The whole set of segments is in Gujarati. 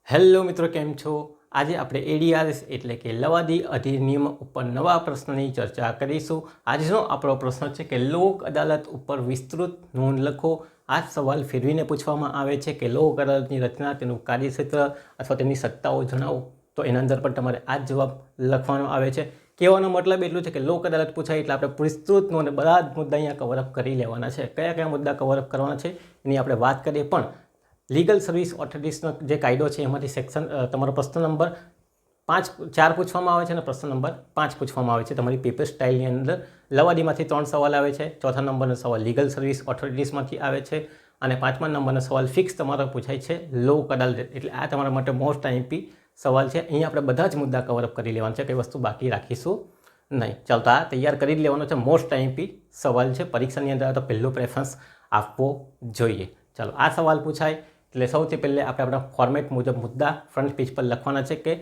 હેલો મિત્રો, કેમ છો? આજે આપણે એડીઆરએસ એટલે કે લવાદી અધિનિયમ ઉપર નવા પ્રશ્નની ચર્ચા કરીશું. આજનો આપણો પ્રશ્ન છે કે લોક અદાલત ઉપર વિસ્તૃત નોંધ લખો. આ સવાલ ફેરવીને પૂછવામાં આવે છે કે લોક અદાલતની રચના, તેનું કાર્યક્ષેત્ર અથવા તેની સત્તાઓ જણાવો. તો એના અંદર પણ તમારે આ જ જવાબ લખવાનો આવે છે. કહેવાનો મતલબ એટલું છે કે લોક અદાલત પૂછાય એટલે આપણે વિસ્તૃત નોંધ બધા જ મુદ્દા અહીંયા કવરઅપ કરી લેવાના છે. કયા કયા મુદ્દા કવરઅપ કરવાના છે એની આપણે વાત કરીએ. પણ લીગલ સર્વિસ ઓથોરિટીઝનો જે કાયદો છે એમાંથી સેક્શન તમારો પ્રશ્ન નંબર 4 પૂછવામાં આવે છે અને પ્રશ્ન નંબર 5 પૂછવામાં આવે છે. તમારી પેપર સ્ટાઇલની અંદર લવાદીમાંથી 3 સવાલ આવે છે. ચોથા નંબરનો સવાલ લીગલ સર્વિસ ઓથોરિટીઝમાંથી આવે છે અને 5મા નંબરનો સવાલ ફિક્સ તમારો પૂછાય છે લોક અદાલત. એટલે આ તમારા માટે મોસ્ટ આઈએમપી સવાલ છે. અહીંયા આપણે બધા જ મુદ્દા કવરઅપ કરી લેવાના છે, કઈ વસ્તુ બાકી રાખીશું નહીં. ચાલો, તો આ તૈયાર કરી જ લેવાનો છે. મોસ્ટ આઈએમપી સવાલ છે. પરીક્ષાની અંદર તો પહેલો પ્રેફરન્સ આપવો જોઈએ. ચાલો, આ સવાલ પૂછાય એટલે સૌથી પહેલાં આપણે આપણા ફોર્મેટ મુજબ મુદ્દા ફ્રન્ટ પેજ પર લખવાના છે કે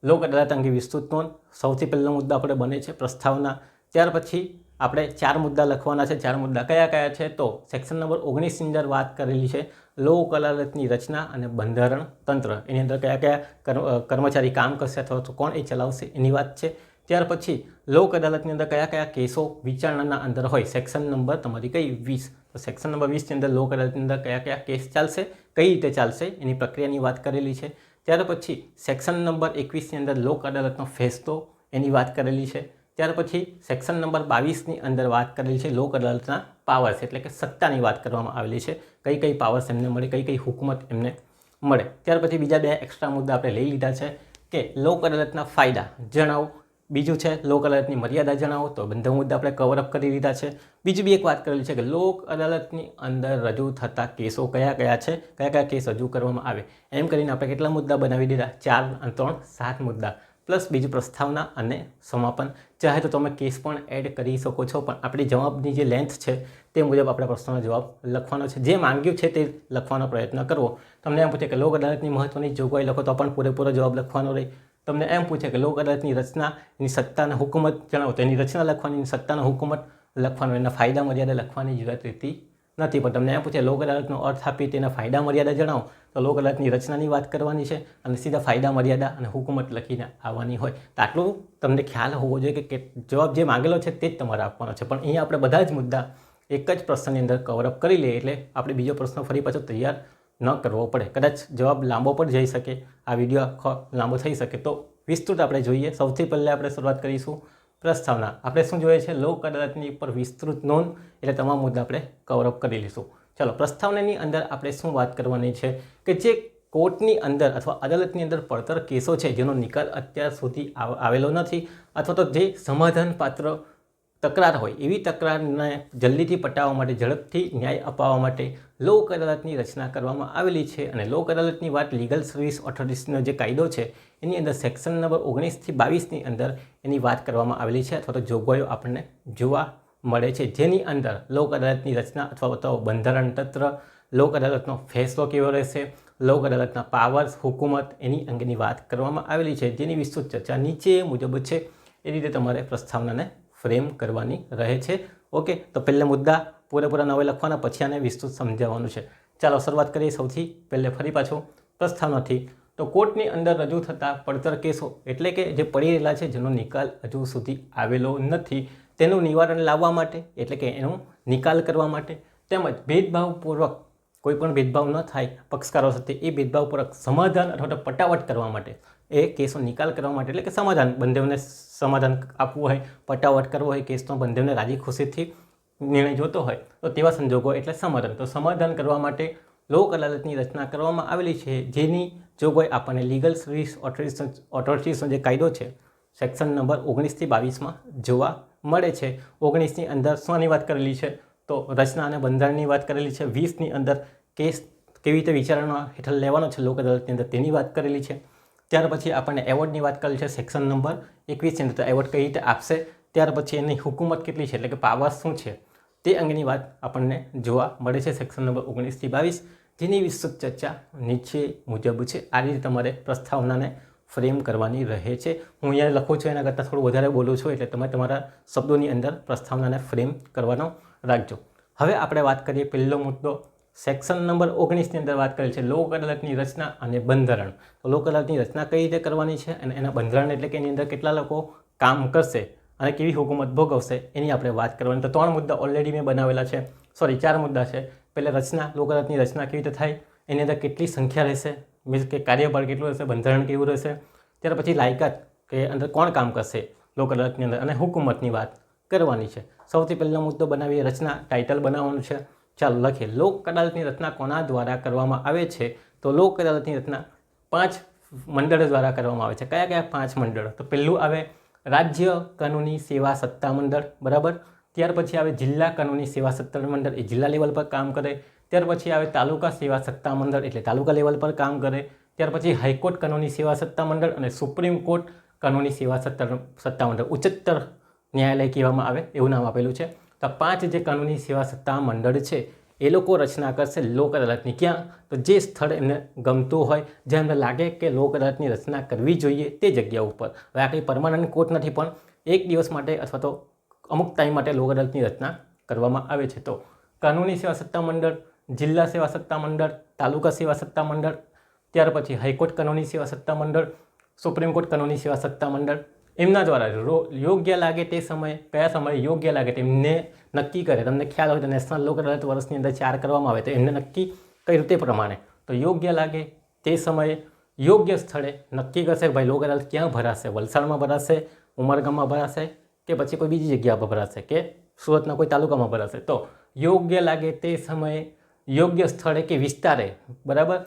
લોક અદાલત અંગે વિસ્તૃત નોંધ. સૌથી પહેલો મુદ્દા આપણે બને છે પ્રસ્તાવના. ત્યાર પછી આપણે 4 મુદ્દા લખવાના છે. 4 મુદ્દા કયા કયા છે? તો સેક્શન નંબર 19ની અંદર વાત કરેલી છે લોક અદાલતની રચના અને બંધારણ તંત્ર. એની અંદર કયા કયા કર્મચારી કામ કરશે અથવા તો કોણ એ ચલાવશે એની વાત છે. ત્યાર પછી લોક અદાલતની અંદર કયા કયા કેસો વિચારણાના અંદર હોય. સેક્શન નંબર તમારી કઈ 20. તો સેક્શન નંબર 20ની અંદર લોક અદાલતની અંદર કયા કયા કેસ ચાલશે, કઈ રીતે ચાલશે એની પ્રક્રિયાની વાત કરેલી છે. ત્યાર પછી સેક્શન નંબર 21ની અંદર લોક અદાલતનો ફેસલો એની વાત કરેલી છે. ત્યાર પછી સેક્શન નંબર 22ની અંદર વાત કરેલી છે લોક અદાલતના પાવર્સ એટલે કે સત્તાની વાત કરવામાં આવેલી છે. કઈ કઈ પાવર્સ એમને મળે, કઈ કઈ હુકુમત એમને મળે. ત્યાર પછી બીજા 2 એક્સ્ટ્રા મુદ્દા આપણે લઈ લીધા છે કે લોક અદાલતના ફાયદા જણાવો. બીજું છે લોક અદાલતની મર્યાદા જણાવો. તો બધા મુદ્દા આપણે કવરઅપ કરી લીધા છે. બીજી બી એક વાત કરેલી છે કે લોક અદાલતની અંદર રજૂ થતા કેસો કયા કયા છે, કયા કયા કેસ રજૂ કરવામાં આવે. એમ કરીને આપણે કેટલા મુદ્દા બનાવી દીધા? 4 અને 3 7 મુદ્દા પ્લસ બીજું પ્રસ્તાવના અને સમાપન. ચાહે તો તમે કેસ પણ એડ કરી શકો છો, પણ આપણી જવાબની જે લેન્થ છે તે મુજબ આપણે પ્રશ્નનો જવાબ લખવાનો છે. જે માંગ્યું છે તે લખવાનો પ્રયત્ન કરવો. તમને એમ પૂછે કે લોક અદાલતની મહત્વની જોગવાઈ લખો તો પણ પૂરેપૂરો જવાબ લખવાનો રહે. તમને એમ પૂછે કે લોક અદાલતની રચના, એની સત્તા અને હુકુમત જણાવો, તો એની રચના લખવાની, એની સત્તા અને હુકુમત લખવાનું, એના ફાયદા મર્યાદા લખવાની જરૂરત રહેતી નથી. પણ તમને એમ પૂછે લોક અદાલતનો અર્થ આપી તેના ફાયદા મર્યાદા જણાવો, તો લોક અદાલતની રચનાની વાત કરવાની છે અને સીધા ફાયદા મર્યાદા અને હુકુમત લખીને આવવાની હોય. તો આટલું તમને ખ્યાલ હોવો જોઈએ કે જવાબ જે માંગેલો છે તે જ તમારે આપવાનો છે. પણ અહીંયા આપણે બધા જ મુદ્દા એક જ પ્રશ્નની અંદર કવરઅપ કરી લઈએ એટલે આપણે બીજો પ્રશ્ન ફરી પાછો તૈયાર ન કરવો પડે. કદાચ જવાબ લાંબો પણ જઈ શકે, આ વિડીયો આખો લાંબો થઈ શકે. તો વિસ્તૃત આપણે જોઈએ. સૌથી પહેલાં આપણે શરૂઆત કરીશું પ્રસ્તાવના. આપણે શું જોઈએ છે? લોક અદાલતની ઉપર વિસ્તૃત નોંધ. એટલે તમામ મુદ્દા આપણે કવરઅપ કરી લઈશું. ચાલો, પ્રસ્તાવનાની અંદર આપણે શું વાત કરવાની છે કે જે કોર્ટની અંદર અથવા અદાલતની અંદર પડતર કેસો છે જેનો નિકાલ અત્યાર સુધી આવેલો નથી અથવા તો જે સમાધાનપાત્ર તકરાર હોય એવી તકરારને જલ્દીથી પટાવવા માટે, ઝડપથી ન્યાય અપાવવા માટે લોક અદાલતની રચના કરવામાં આવેલી છે. અને લોક અદાલતની વાત લીગલ સર્વિસ ઓથોરિટીઝનો જે કાયદો છે એની અંદર સેક્શન નંબર 19થી 22ની અંદર એની વાત કરવામાં આવેલી છે અથવા તો જોગવાઈઓ આપણને જોવા મળે છે. જેની અંદર લોક અદાલતની રચના અથવા તો બંધારણ તંત્ર, લોક અદાલતનો ફેસલો કેવો રહેશે, લોક અદાલતના પાવર્સ, હુકુમત એની અંગેની વાત કરવામાં આવેલી છે. જેની વિસ્તૃત ચર્ચા નીચે મુજબ છે. એ રીતે તમારે પ્રસ્તાવનાને ફ્રેમ કરવાની રહે છે. ઓકે, તો પહેલા મુદ્દા પૂરેપૂરા નવે લખવાના, પછી આને વિસ્તૃત સમજાવવાનું છે. ચાલો શરૂઆત કરીએ સૌથી પહેલે ફરી પાછું પ્રસ્તાવનાથી. તો કોર્ટની અંદર રજૂ થતા પડતર કેસો એટલે કે જે પડી રહેલા છે જેનો નિકાલ હજુ સુધી આવેલો નથી, તેનું નિવારણ લાવવા માટે એટલે કે એનો નિકાલ કરવા માટે, તેમજ ભેદભાવપૂર્વક કોઈ પણ ભેદભાવ ન થાય પક્ષકારો સાથે, એ ભેદભાવપૂર્વક સમાધાન અથવા તો પટાવટ કરવા માટે, એ કેસનો નિકાલ કરવા માટે એટલે કે સમાધાન, બંનેને સમાધાન આપવું હોય, પટાવટ કરવો હોય, કેસનો બંનેને રાજી ખુશીથી નિર્ણય જોતો હોય તો તેવા સંજોગો એટલે સમાધાન. તો સમાધાન કરવા માટે લોક અદાલતની રચના કરવામાં આવેલી છે. જેની જોગવાઈ આપણને લીગલ સર્વિસ ઓથોરિટીઝનો જે કાયદો છે સેક્શન નંબર 19થી 22માં જોવા મળે છે. 19ની અંદર શાની વાત કરેલી છે? તો રચના અને બંધારણની વાત કરેલી છે. 20ની અંદર કેસ કેવી રીતે વિચારણા હેઠળ લેવાનો છે લોક અદાલતની અંદર તેની વાત કરેલી છે. ત્યાર પછી આપણને એવોર્ડની વાત કરેલી છે સેક્શન નંબર 21ની અંદર. તો એવોર્ડ કઈ રીતે આપશે, ત્યાર પછી એની હુકુમત કેટલી છે એટલે કે પાવર શું છે તે અંગેની વાત આપણને જોવા મળે છે સેક્શન નંબર 19થી 22, જેની વિસ્તૃત ચર્ચા નીચે મુજબ છે. આ રીતે તમારે પ્રસ્તાવનાને ફ્રેમ કરવાની રહે છે. હું અહીંયા લખું છું એના કરતાં થોડું વધારે બોલું છું એટલે તમે તમારા શબ્દોની અંદર પ્રસ્તાવનાને ફ્રેમ કરવાનો રાખજો. હવે આપણે વાત કરીએ પહેલો મુદ્દો સેક્શન નંબર 19ની અંદર વાત કરેલ છે લોક અદાલતની રચના અને બંધારણ. તો લોક અદાલતની રચના કઈ રીતે કરવાની છે અને એના બંધારણ એટલે કે એની અંદર કેટલા લોકો કામ કરશે અને કેવી હુકુમત ભોગવશે એની આપણે વાત કરવાની. તો 3 મુદ્દા ઓલરેડી મેં બનાવેલા છે, 4 મુદ્દા છે. પહેલાં રચના, લોક અદાલતની રચના કેવી રીતે થાય, એની અંદર કેટલી સંખ્યા રહેશે, મીન્સ કે કાર્યભાર કેટલું રહેશે, બંધારણ કેવું રહેશે, ત્યાર પછી લાયકાત કે અંદર કોણ કામ કરશે લોક અદાલતની અંદર, અને હુકુમતની વાત કરવાની છે. સૌથી પહેલો મુદ્દો બનાવીએ રચના, ટાઇટલ બનાવવાનું છે. ચાલો લખીએ. લોક અદાલતની રચના કોના દ્વારા કરવામાં આવે છે? તો લોક અદાલતની રચના 5 મંડળ દ્વારા કરવામાં આવે છે. કયા કયા 5 મંડળ? તો પહેલું આવે રાજ્ય કાનૂની સેવા સત્તા મંડળ, બરાબર. ત્યાર પછી આવે જિલ્લા કાનૂની સેવા સત્તા મંડળ, એ જિલ્લા લેવલ પર કામ કરે. ત્યાર પછી આવે તાલુકા સેવા સત્તા મંડળ, એટલે તાલુકા લેવલ પર કામ કરે. ત્યાર પછી હાઈકોર્ટ કાનૂની સેવા સત્તા મંડળ અને સુપ્રીમ કોર્ટ કાનૂની સેવા સત્તા મંડળ, ઉચ્ચતર ન્યાયાલય કહેવામાં આવે એવું નામ આપેલું છે. તો 5 જે કાનૂની સેવા સત્તા મંડળ છે એ લોકો રચના કરશે લોક અદાલતની. ક્યાં? તો જે સ્થળ એમને ગમતું હોય, જ્યાં એમને લાગે કે લોક અદાલતની રચના કરવી જોઈએ તે જગ્યા ઉપર. હવે આ કંઈ પરમાનન્ટ કોર્ટ નથી, પણ એક દિવસ માટે અથવા તો અમુક ટાઈમ માટે લોક અદાલતની રચના કરવામાં આવે છે. તો કાનૂની સેવા સત્તા મંડળ, જિલ્લા સેવા સત્તા મંડળ, તાલુકા સેવા સત્તા મંડળ, ત્યાર પછી હાઈકોર્ટ કાનૂની સેવા સત્તા મંડળ, સુપ્રીમ કોર્ટ કાનૂની સેવા સત્તા મંડળ, એમના દ્વારા યોગ્ય લાગે તે સમયે, કયા સમયે યોગ્ય લાગે તેમને નક્કી કરે. તમને ખ્યાલ હોય તો નેશનલ લોક અદાલત વર્ષની અંદર 4 કરવામાં આવે, તો એમને નક્કી કઈ રીતે પ્રમાણે તો યોગ્ય લાગે તે સમયે યોગ્ય સ્થળે નક્કી કરશે કે ભાઈ લોક અદાલત ક્યાં ભરાશે, વલસાડમાં ભરાશે, ઉમરગામમાં ભરાશે કે પછી કોઈ બીજી જગ્યા પર ભરાશે કે સુરતના કોઈ તાલુકામાં ભરાશે. તો યોગ્ય લાગે તે સમયે યોગ્ય સ્થળે કે વિસ્તારે, બરાબર,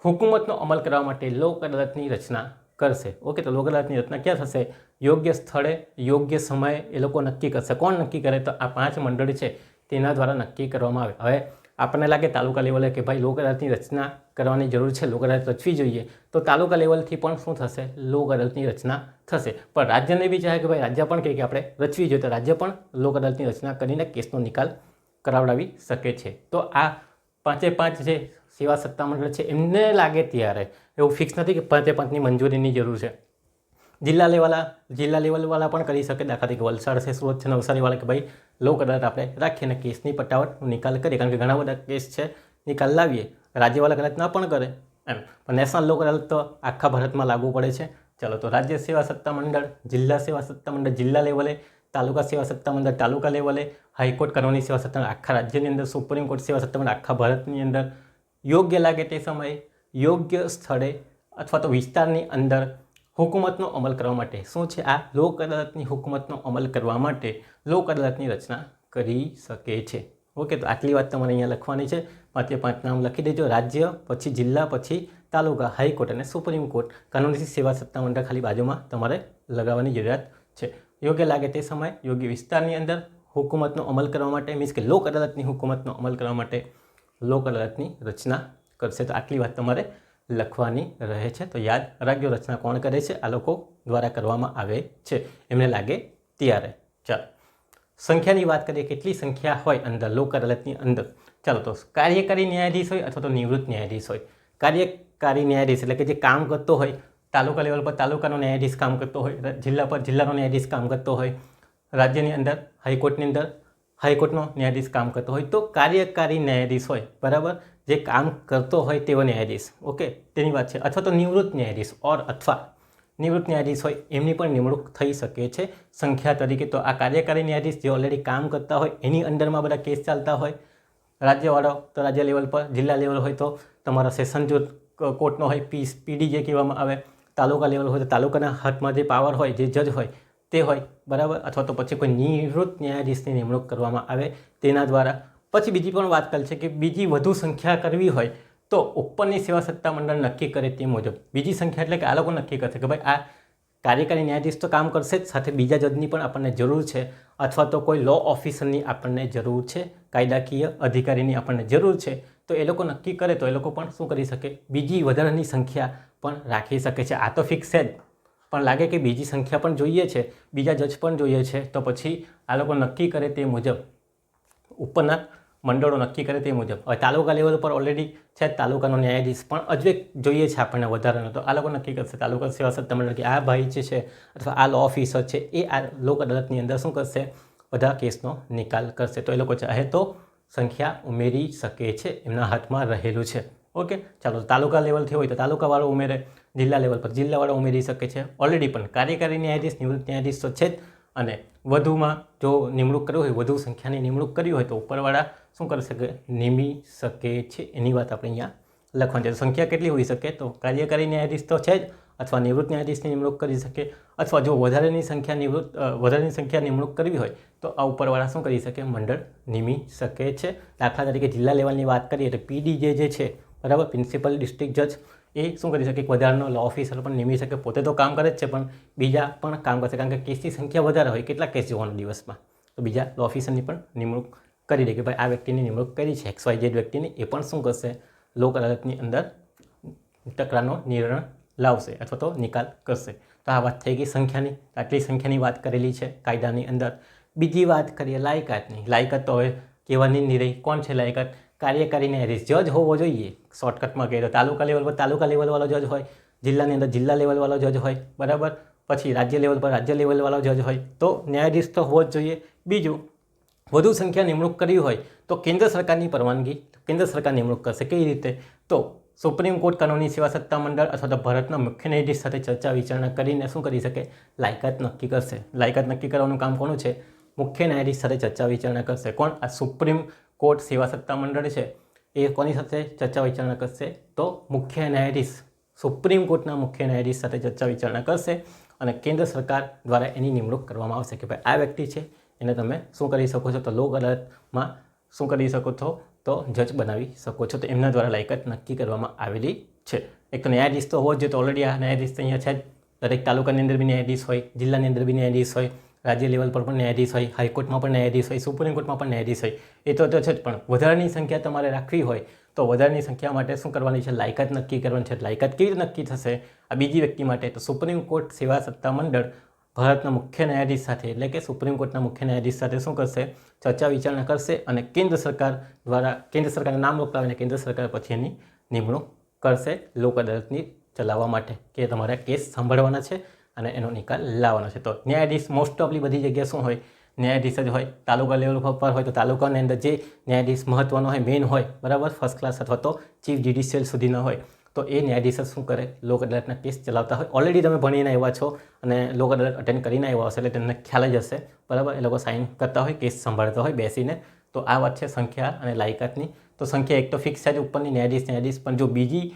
હુકુમતનો અમલ કરવા માટે લોક અદાલતની રચના કરશે. ઓકે, તો લોક અદાલતની રચના ક્યાં થશે? યોગ્ય સ્થળે યોગ્ય સમયે એ લોકો નક્કી કરશે. કોણ નક્કી કરે? તો આ 5 મંડળ છે તેના દ્વારા નક્કી કરવામાં આવે. હવે આપણને લાગે તાલુકા લેવલે કે ભાઈ લોક અદાલતની રચના કરવાની જરૂર છે, લોક અદાલત રચવી જોઈએ, તો તાલુકા લેવલથી પણ શું થશે? લોક અદાલતની રચના થશે. પણ રાજ્યને બી ચાહે કે ભાઈ રાજ્ય પણ કહે કે આપણે રચવી જોઈએ, તો રાજ્ય પણ લોક અદાલતની રચના કરીને કેસનો નિકાલ કરાવડાવી શકે છે. તો આ 5 જે સેવા સત્તા મંડળ છે એમને લાગે ત્યારે, એવું ફિક્સ નથી કે 5ની મંજૂરીની જરૂર છે. જિલ્લા લેવલવાળા પણ કરી શકે. દાખલા તરીકે વલસાડ છે, સુરત છે, નવસારીવાળા કે ભાઈ લોક અદાલત આપણે રાખીને કેસની પટાવટ નિકાલ કરીએ, કારણ કે ઘણા બધા કેસ છે નિકાલ લાવીએ. રાજ્યવાળા કદાચ ના પણ કરે એમ, પણ નેશનલ લોક અદાલત તો આખા ભારતમાં લાગુ પડે છે. ચાલો, તો રાજ્ય સેવા સત્તા મંડળ, જિલ્લા સેવા સત્તા મંડળ જિલ્લા લેવલે, તાલુકા સેવા સત્તા મંડળ તાલુકા લેવલે, હાઈકોર્ટ કાનૂની સેવા સત્તા મંડળ આખા રાજ્યની અંદર, સુપ્રીમ કોર્ટ સેવા સત્તા મંડળ આખા ભારતની અંદર. યોગ્ય લાગે તે સમયે યોગ્ય સ્થળે અથવા તો વિસ્તારની અંદર હુકુમતનો અમલ કરવા માટે શું છે? આ લોક અદાલતની હુકુમતનો અમલ કરવા માટે લોક અદાલતની રચના કરી શકે છે. ઓકે, તો આટલી વાત તમારે અહીંયા લખવાની છે. 5 નામ લખી દેજો. રાજ્ય, પછી જિલ્લા, પછી તાલુકા, હાઈકોર્ટ અને સુપ્રીમ કોર્ટ કાનૂની સેવા સત્તા મંડળ ખાલી બાજુમાં તમારે લગાવવાની જરૂરિયાત છે. યોગ્ય લાગે તે સમયે યોગ્ય વિસ્તારની અંદર હુકુમતનો અમલ કરવા માટે, મીન્સ કે લોક અદાલતની હુકુમતનો અમલ કરવા માટે લોક અદાલતની રચના કરશે. તો આટલી વાત તમારે લખવાની રહે છે. તો યાદ રાખજો, રચના કોણ કરે છે? આ લોકો દ્વારા કરવામાં આવે છે, એમને લાગે ત્યારે. ચાલો, સંખ્યાની વાત કરીએ. કેટલી સંખ્યા હોય અંદર લોક અદાલતની અંદર? ચાલો, તો કાર્યકારી ન્યાયાધીશ હોય અથવા તો નિવૃત્ત ન્યાયાધીશ હોય. કાર્યકારી ન્યાયાધીશ એટલે કે જે કામ કરતો હોય, તાલુકા લેવલ પર તાલુકાનો ન્યાયાધીશ કામ કરતો હોય, જિલ્લા પર જિલ્લાનો ન્યાયાધીશ કામ કરતો હોય, રાજ્યની અંદર હાઈકોર્ટની અંદર હાઈકોર્ટનો ન્યાયાધીશ કામ કરતો હોય, તો કાર્યકારી ન્યાયાધીશ હોય, બરાબર, જે કામ કરતો હોય તેવો ન્યાયાધીશ. ઓકે, તેની વાત છે. અથવા તો નિવૃત્ત ન્યાયાધીશ અથવા નિવૃત્ત ન્યાયાધીશ હોય, એમની પણ નિમણૂક થઈ શકે છે સંખ્યા તરીકે. તો આ કાર્યકારી ન્યાયાધીશ જે ઓલરેડી કામ કરતા હોય, એની અંદરમાં બધા કેસ ચાલતા હોય. રાજ્યવાળો તો રાજ્ય લેવલ પર, જિલ્લા લેવલ હોય તો તમારા સેશન જો કોર્ટનો હોય, પીડી જે કહેવામાં આવે, તાલુકા લેવલ હોય તો તાલુકાના હાથમાં જે પાવર હોય, જે જજ હોય તે હોય, બરાબર. અથવા તો પછી કોઈ નિવૃત્ત ન્યાયાધીશની નિમણૂક કરવામાં આવે તેના દ્વારા. પછી બીજી પણ વાત કરી છે કે બીજી વધુ સંખ્યા કરવી હોય તો ઉપરની સેવા સત્તા મંડળ નક્કી કરે તે મુજબ. બીજી સંખ્યા એટલે કે આ લોકો નક્કી કરશે કે ભાઈ આ કાર્યકારી ન્યાયાધીશ તો કામ કરશે જ, સાથે બીજા જજની પણ આપણને જરૂર છે, અથવા તો કોઈ લો ઓફિસરની આપણને જરૂર છે, કાયદાકીય અધિકારીની આપણને જરૂર છે. તો એ લોકો નક્કી કરે તો એ લોકો પણ શું કરી શકે? બીજી વધારાની સંખ્યા પણ રાખી શકે છે. આ તો ફિક્સ છે જ, પણ લાગે કે બીજી સંખ્યા પણ જોઈએ છે, બીજા જજ પણ જોઈએ છે, તો પછી આ લોકો નક્કી કરે તે મુજબ, ઉપરના મંડળો નક્કી કરે તે મુજબ. હવે તાલુકા લેવલ પર ઓલરેડી છે તાલુકાનો ન્યાયાધીશ, પણ હજુ એક જોઈએ છે આપણને વધારાનો, તો આ લોકો નક્કી કરશે તાલુકા સેવા સત્તા મંડળ કે આ ભાઈ જે છે અથવા આ લો ઓફિસર છે એ આ લોક અદાલતની અંદર શું કરશે? બધા કેસનો નિકાલ કરશે. તો એ લોકો ચાહે તો સંખ્યા ઉમેરી શકે છે, એમના હાથમાં રહેલું છે. ઓકે, ચાલો તાલુકા લેવલથી હોય તો તાલુકાવાળો ઉમેરે, જિલ્લા લેવલ પર જિલ્લાવાળો ઉમેરી શકે છે. ઓલરેડી પણ કાર્યકારી ન્યાયાધીશ, નિવૃત્ત ન્યાયાધીશ તો છે જ, અને વધુમાં જો નિમણૂક કરવી હોય, વધુ સંખ્યાની નિમણૂક કરવી હોય તો ઉપરવાળા શું કરી શકે? નિમી શકે છે. એની વાત આપણે અહીંયા લખવાની છે. સંખ્યા કેટલી હોઈ શકે? તો કાર્યકારી ન્યાયાધીશ તો છે જ, અથવા નિવૃત્ત ન્યાયાધીશની નિમણૂક કરી શકે, અથવા જો વધારેની સંખ્યા નિમણૂક કરવી હોય તો આ ઉપરવાળા શું કરી શકે? મંડળ નિમી શકે છે. દાખલા તરીકે જિલ્લા લેવલની વાત કરીએ તો પીડી જે છે, બરાબર, પ્રિન્સિપલ ડિસ્ટ્રિક્ટ જજ, એ શું કરી શકે? એક વધારાનો લો ઓફિસર પણ નિમી શકે. પોતે તો કામ કરે જ છે, પણ બીજા પણ કામ કરશે, કારણ કે કેસની સંખ્યા વધારે હોય. કેટલા કેસ જોવાનો દિવસમાં? તો બીજા લો ઓફિસરની પણ નિમણૂક કરી દે કે ભાઈ આ વ્યક્તિની નિમણૂક કરી છે, XYZ વ્યક્તિની, એ પણ શું કરશે? લોક અદાલતની અંદર તકરારનો નિર્ણય લાવશે અથવા તો નિકાલ કરશે. તો આ વાત થઈ ગઈ સંખ્યાની. આટલી સંખ્યાની વાત કરેલી છે કાયદાની અંદર. બીજી વાત કરીએ લાયકાતની. લાયકાત તો હવે કહેવાની નહીં રહી. કોણ છે લાયકાત? કાર્યકારી ન્યાયાધીશ જજ હોવો જોઈએ. શોર્ટકટમાં કહીએ તો તાલુકા લેવલ પર તાલુકા લેવલવાળો જજ હોય, જિલ્લાની અંદર જિલ્લા લેવલવાળો જજ હોય, બરાબર. પછી રાજ્ય લેવલ પર રાજ્ય લેવલવાળો જજ હોય. તો ન્યાયાધીશ તો હોવો જ જોઈએ. બીજું, વધુ સંખ્યા નિમણૂક કરવી હોય તો કેન્દ્ર સરકારની પરવાનગી, કેન્દ્ર સરકાર નિમણૂક કરશે. કઈ રીતે? તો સુપ્રીમ કોર્ટ કાનૂની સેવા સત્તા મંડળ અથવા તો ભારતના મુખ્ય ન્યાયાધીશ સાથે ચર્ચા વિચારણા કરીને શું કરી શકે? લાયકાત નક્કી કરશે. લાયકાત નક્કી કરવાનું કામ કોનું છે? મુખ્ય ન્યાયાધીશ સાથે ચર્ચા વિચારણા કરશે. કોણ? આ સુપ્રીમ કોર્ટ સેવા સત્તા મંડળ છે, એ કોની સાથે ચર્ચા વિચારણા કરશે? તો મુખ્ય ન્યાયાધીશ, સુપ્રીમ કોર્ટના મુખ્ય ન્યાયાધીશ સાથે ચર્ચા વિચારણા કરશે, અને કેન્દ્ર સરકાર દ્વારા એની નિમણૂક કરવામાં આવશે કે ભાઈ આ વ્યક્તિ છે, એને તમે શું કરી શકો છો? તો લોક અદાલતમાં શું કરી શકો છો? તો જજ બનાવી શકો છો. તો એમના દ્વારા લાયકાત નક્કી કરવામાં આવેલી છે. એક તો ન્યાયાધીશ તો હોવો જ જોઈએ. તો ઓલરેડી આ ન્યાયાધીશ તો અહીંયા છે જ. દરેક તાલુકાની અંદર બી ન્યાયાધીશ હોય, જિલ્લાની અંદર બી ન્યાયાધીશ હોય, રાજ્ય લેવલ પર પણ ન્યાયાધીશ હોય, હાઈકોર્ટમાં પણ ન્યાયાધીશ હોય, સુપ્રીમ કોર્ટમાં પણ ન્યાયાધીશ હોય. એ તો છે જ. પણ વધારાની સંખ્યા તમારે રાખવી હોય તો વધારાની સંખ્યા માટે શું કરવાની છે? લાયકાત નક્કી કરવાની છે. લાયકાત કેવી રીતે નક્કી થશે આ બીજી વ્યક્તિ માટે? તો સુપ્રીમ કોર્ટ સેવા સત્તા મંડળ ભારતના મુખ્ય ન્યાયાધીશ સાથે, એટલે કે સુપ્રીમ કોર્ટના મુખ્ય ન્યાયાધીશ સાથે શું કરશે? ચર્ચા વિચારણા કરશે, અને કેન્દ્ર સરકાર દ્વારા કેન્દ્ર સરકારનું નામ મોકલાવીને કેન્દ્ર સરકાર પછી એની નિમણૂક કરશે લોક અદાલતની ચલાવવા માટે, કે તમારે કેસ સાંભળવાના છે અને એનો નિકાલ લાવવાનો છે. તો ન્યાયાધીશ મોસ્ટ ઓફલી બધી જગ્યાએ શું હોય? ન્યાયાધીશ જ હોય. તાલુકા લેવલ પર હોય તો તાલુકાની અંદર જે ન્યાયાધીશ મહત્વનો હોય, મેઇન હોય, બરાબર, ફર્સ્ટ ક્લાસ અથવા તો ચીફ જ્યુડિશિયલ સુધીનો હોય, તો એ ન્યાયાધીશ શું કરે? લોક અદાલતના કેસ ચલાવતા હોય. ઓલરેડી તમે ભણીને આવ્યા છો અને લોક અદાલત અટેન્ડ કરીને આવ્યા હશે, એટલે તમને ખ્યાલ જ હશે, બરાબર. એ લોકો સાઇન કરતા હોય, કેસ સંભાળતા હોય બેસીને. તો આ વાત છે સંખ્યા અને લાયકાતની. તો સંખ્યા એક તો ફિક્સ છે જ ઉપરની, ન્યાયાધીશ, પણ જો બીજી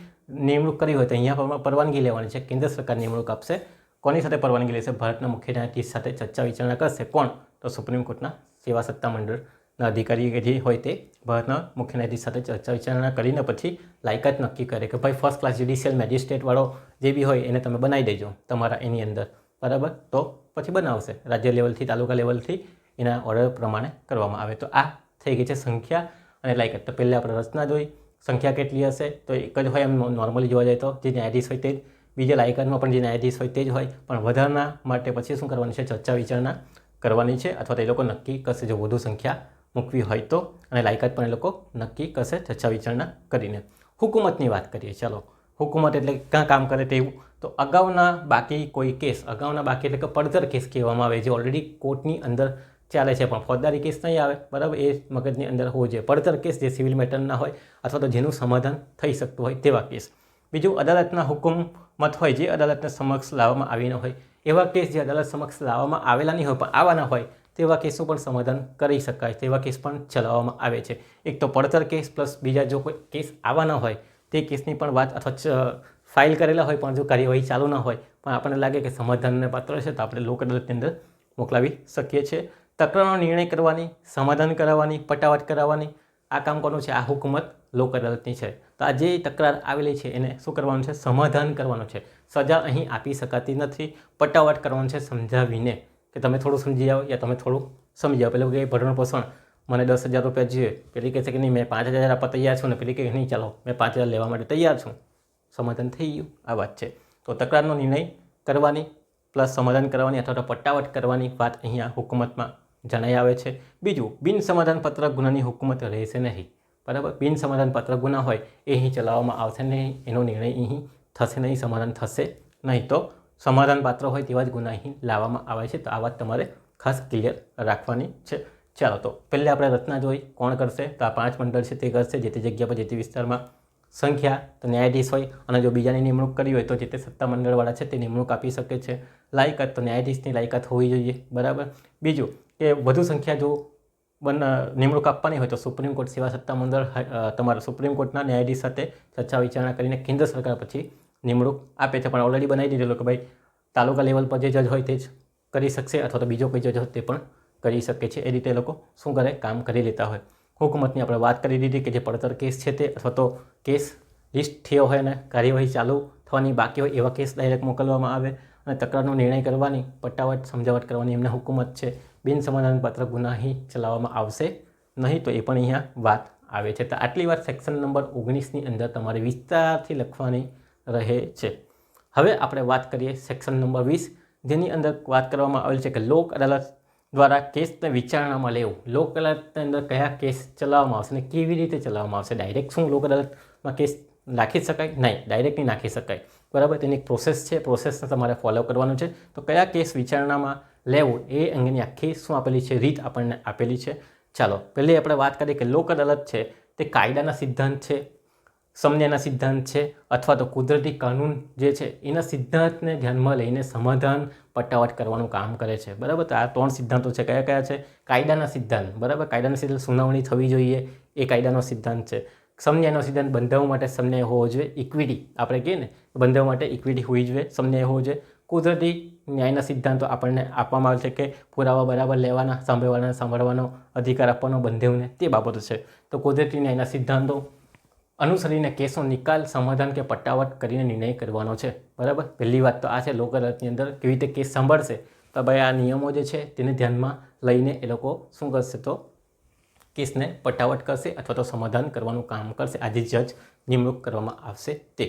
નિમણૂક કરવી હોય તો અહીંયા પરવાનગી લેવાની છે. કેન્દ્ર સરકાર નિમણૂક આપશે. કોની સાથે પરવાનગી લેશે? ભારતના મુખ્ય ન્યાયાધીશ સાથે ચર્ચા વિચારણા કરશે. કોણ? તો સુપ્રીમ કોર્ટના સેવા સત્તા મંડળના અધિકારી કે જે હોય તે ભારતના મુખ્ય ન્યાયાધીશ સાથે ચર્ચા વિચારણા કરીને પછી લાયકાત નક્કી કરે કે ભાઈ ફર્સ્ટ ક્લાસ જ્યુડિશિયલ મેજિસ્ટ્રેટવાળો જે બી હોય એને તમે બનાવી દેજો તમારા એની અંદર, બરાબર. તો પછી બનાવશે. રાજ્ય લેવલથી, તાલુકા લેવલથી એના ઓર્ડર પ્રમાણે કરવામાં આવે. તો આ થઈ ગઈ છે સંખ્યા અને લાયકાત. તો પહેલાં આપણે રચના જોઈ. સંખ્યા કેટલી હશે? તો એક જ હોય. એમ નોર્મલી જોવા જાય તો જે ન્યાયાધીશ હોય તે જ. બીજા લાયકાતમાં પણ જે ન્યાયાધીશ હોય તે જ હોય, પણ વધારાના માટે પછી શું કરવાની છે? ચર્ચા વિચારણા કરવાની છે, અથવા તો એ લોકો નક્કી કરશે જો વધુ સંખ્યા મૂકવી હોય તો, અને લાયકાત પણ એ લોકો નક્કી કરશે ચર્ચા વિચારણા કરીને. હુકુમતની વાત કરીએ. ચાલો, હુકુમત એટલે ક્યાં કામ કરે તેવું. તો અગાઉના બાકી કોઈ કેસ, અગાઉના બાકી એટલે કે પડતર કેસ કહેવામાં આવે, જે ઓલરેડી કોર્ટની અંદર ચાલે છે પણ ફોજદારી કેસ નહીં આવે, બરાબર, એ મગજની અંદર હોવો જોઈએ. પડતર કેસ જે સિવિલ મેટરના હોય અથવા તો જેનું સમાધાન થઈ શકતું હોય તેવા કેસ. બીજું, અદાલતના હુકુમત હોય જે અદાલતને સમક્ષ લાવવામાં આવી ન હોય, એવા કેસ જે અદાલત સમક્ષ લાવવામાં આવેલા નહીં હોય પણ આવવાના હોય તેવા કેસનું પણ સમાધાન કરી શકાય. તેવા કેસ પણ ચલાવવામાં આવે છે. એક તો પડતર કેસ પ્લસ બીજા જો કોઈ કેસ આવવાના હોય તે કેસની પણ વાત, અથવા ફાઇલ કરેલા હોય પણ જો કાર્યવાહી ચાલુ ન હોય પણ આપણને લાગે કે સમાધાનને પાત્ર છે તો આપણે લોક અદાલતની અંદર મોકલાવી શકીએ છીએ. તકરારનો નિર્ણય કરવાની, સમાધાન કરાવવાની, પટાવટ કરાવવાની, આ કામ કોનું છે? આ હુકુમત લોક અદાલતની છે. તો આ જે તકરાર આવેલી છે એને શું કરવાનું છે? સમાધાન કરવાનું છે. સજા અહીં આપી શકાતી નથી. પટાવટ કરવાનું છે સમજાવીને, કે તમે થોડું સમજી જાઓ યા તમે થોડું સમજી જાઓ. પેલું કે ભરણ પોષણ મને 10,000 રૂપિયા જોઈએ, પેલી કહે છે કે નહીં મેં 5,000 આપવા તૈયાર છું, ને પેલી કહે નહીં ચાલો મેં 5,000 લેવા માટે તૈયાર છું. સમાધાન થઈ ગયું. આ વાત છે. તો તકરારનો નિર્ણય કરવાની પ્લસ સમાધાન કરવાની અથવા તો પટાવટ કરવાની વાત અહીંયા હુકુમતમાં જણાઈ આવે છે. બીજું, બિન સમાધાનપત્ર ગુનાની હુકુમત રહેશે નહીં, બરાબર. બિન સમાધાનપત્ર ગુના હોય એ અહીં ચલાવવામાં આવશે નહીં, એનો નિર્ણય અહીં થશે નહીં, સમાધાન થશે નહીં. તો સમાધાનપાત્ર હોય તેવા જ ગુના અહીં લાવવામાં આવે છે. તો આ વાત તમારે ખાસ ક્લિયર રાખવાની છે. ચાલો તો પહેલે આપણે રચના જોઈ કોણ કરશે તો આ 5 મંડળ છે તે કરશે જે તે જગ્યા પર જે તે વિસ્તારમાં સંખ્યા તો ન્યાયાધીશ હોય અને જો બીજાની નિમણૂક કરી હોય તો જે તે સત્તા મંડળવાળા છે તે નિમણૂક આપી શકે છે. લાયકાત તો ન્યાયાધીશની લાયકાત હોવી જોઈએ બરાબર. બીજું કે વધુ સંખ્યા જો નિમણૂક આપવાની હોય તો સુપ્રીમ કોર્ટ સેવા સત્તા મંડળ તમારા સુપ્રીમ કોર્ટના ન્યાયાધીશ સાથે ચર્ચા વિચારણા કરીને કેન્દ્ર સરકાર પછી નિમણૂક આપે છે. પણ ઓલરેડી બનાવી દીધેલો કે ભાઈ તાલુકા લેવલ પર જે જજ હોય તે જ કરી શકશે અથવા તો બીજો કોઈ જજ હોય તે પણ કરી શકે છે. એ રીતે એ લોકો શું કરે કામ કરી લેતા હોય. હુકુમતની આપણે વાત કરી દીધી કે જે પડતર કેસ છે તે અથવા તો કેસ લિસ્ટ થયો હોય અને કાર્યવાહી ચાલુ થવાની બાકી હોય એવા કેસ ડાયરેક્ટ મોકલવામાં આવે અને તકરારનો નિર્ણય કરવાની પટ્ટાવટ સમજાવટ કરવાની એમને હુકુમત છે. બિન સમાધાનપાત્ર ગુનાહી ચલાવવામાં આવશે નહીં તો એ પણ અહીંયા વાત આવે છે. તો આટલી વાત સેક્શન નંબર 19ની અંદર તમારે વિસ્તારથી લખવાની રહે છે. હવે આપણે વાત કરીએ સેક્શન નંબર 20 જેની અંદર વાત કરવામાં આવેલ છે કે લોક અદાલત દ્વારા કેસને વિચારણામાં લેવું. લોક અદાલતની અંદર કયા કેસ ચલાવવામાં આવશે અને કેવી રીતે ચલાવવામાં આવશે. ડાયરેક્ટ શું લોક અદાલતમાં કેસ નાખી શકાય? નહીં, ડાયરેક્ટ નહીં નાખી શકાય બરાબર. તેની એક પ્રોસેસ છે, પ્રોસેસને તમારે ફોલો કરવાનું છે. તો કયા કેસ વિચારણામાં લેવું એ અંગેની આખી શું આપેલી છે રીત આપણને આપેલી છે. ચાલો પહેલી આપણે વાત કરીએ કે લોક અદાલત છે તે કાયદાના સિદ્ધાંત છે, સમન્યાયના સિદ્ધાંત છે અથવા તો કુદરતી કાનૂન જે છે એના સિદ્ધાંતને ધ્યાનમાં લઈને સમાધાન પટ્ટાવટ કરવાનું કામ કરે છે બરાબર. તો આ 3 સિદ્ધાંતો છે. કયા કયા છે? કાયદાના સિદ્ધાંત બરાબર. કાયદાના સિદ્ધાંત સુનાવણી થવી જોઈએ એ કાયદાનો સિદ્ધાંત છે. સમન્યાયનો સિદ્ધાંત બંધાવ માટે સમન્યાય હોવો જોઈએ. ઇક્વિટી આપણે કહીએ ને બંધાવ માટે ઇક્વિટી હોવી જોઈએ, સમન્યાય હોવો જોઈએ. કુદરતી ન્યાયના સિદ્ધાંતો આપણને આપવામાં આવે છે કે પુરાવા બરાબર લેવાના, સાંભળવાના, સાંભળવાનો અધિકાર આપવાનો બંધાવને તે બાબતો છે. તો કુદરતી ન્યાયના સિદ્ધાંતો અનુસરીને કેસનો નિકાલ, સમાધાન કે પટ્ટાવટ કરીને નિર્ણય કરવાનો છે બરાબર. પહેલી વાત તો આ છે લોક અદાલતની અંદર કેવી રીતે કેસ સાંભળશે. તો ભાઈ આ નિયમો જે છે તેને ધ્યાનમાં લઈને એ લોકો શું કરશે તો કેસને પટ્ટાવટ કરશે અથવા તો સમાધાન કરવાનું કામ કરશે. આજે જજ નિમણૂક કરવામાં આવશે તે.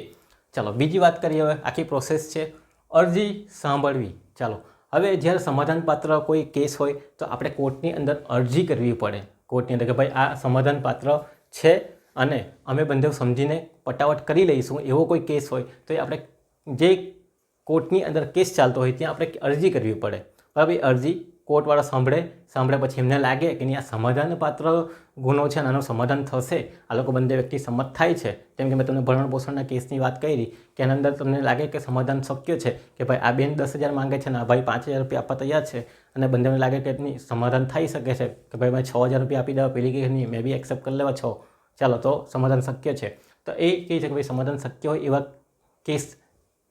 ચાલો બીજી વાત કરીએ. હવે આખી પ્રોસેસ છે અરજી સાંભળવી. ચાલો હવે જ્યારે સમાધાનપાત્ર કોઈ કેસ હોય તો આપણે કોર્ટની અંદર અરજી કરવી પડે. કોર્ટની અંદર કે ભાઈ આ સમાધાનપાત્ર છે અને અમે બંને સમજીને પટ્ટાવટ કરી લઈશું એવો કોઈ કેસ હોય તો એ આપણે જે કોર્ટની અંદર કેસ ચાલતો હોય ત્યાં આપણે અરજી કરવી પડે બરાબર. અરજી કોર્ટવાળા સાંભળે પછી એમને લાગે કે નહીં આ સમાધાનપાત્ર ગુનો છે અને આનું સમાધાન થશે, આ લોકો બંને વ્યક્તિ સંમત થાય છે. જેમ કે મેં તમને ભરણ પોષણના કેસની વાત કરી કે એના અંદર તમને લાગે કે સમાધાન શક્ય છે કે ભાઈ આ બેન 10,000 માંગે છે અને આ ભાઈ 5,000 રૂપિયા આપવા તૈયાર છે અને બંનેને લાગે કે નહીં સમાધાન થઈ શકે છે કે ભાઈ મેં 6,000 રૂપિયા આપી દેવા, પેલી કે નહીં મેં બી એક્સેપ્ટ કરી લેવા 6, ચાલો તો સમાધાન શક્ય છે. તો એ કહે છે કે ભાઈ સમાધાન શક્ય હોય એવા કેસ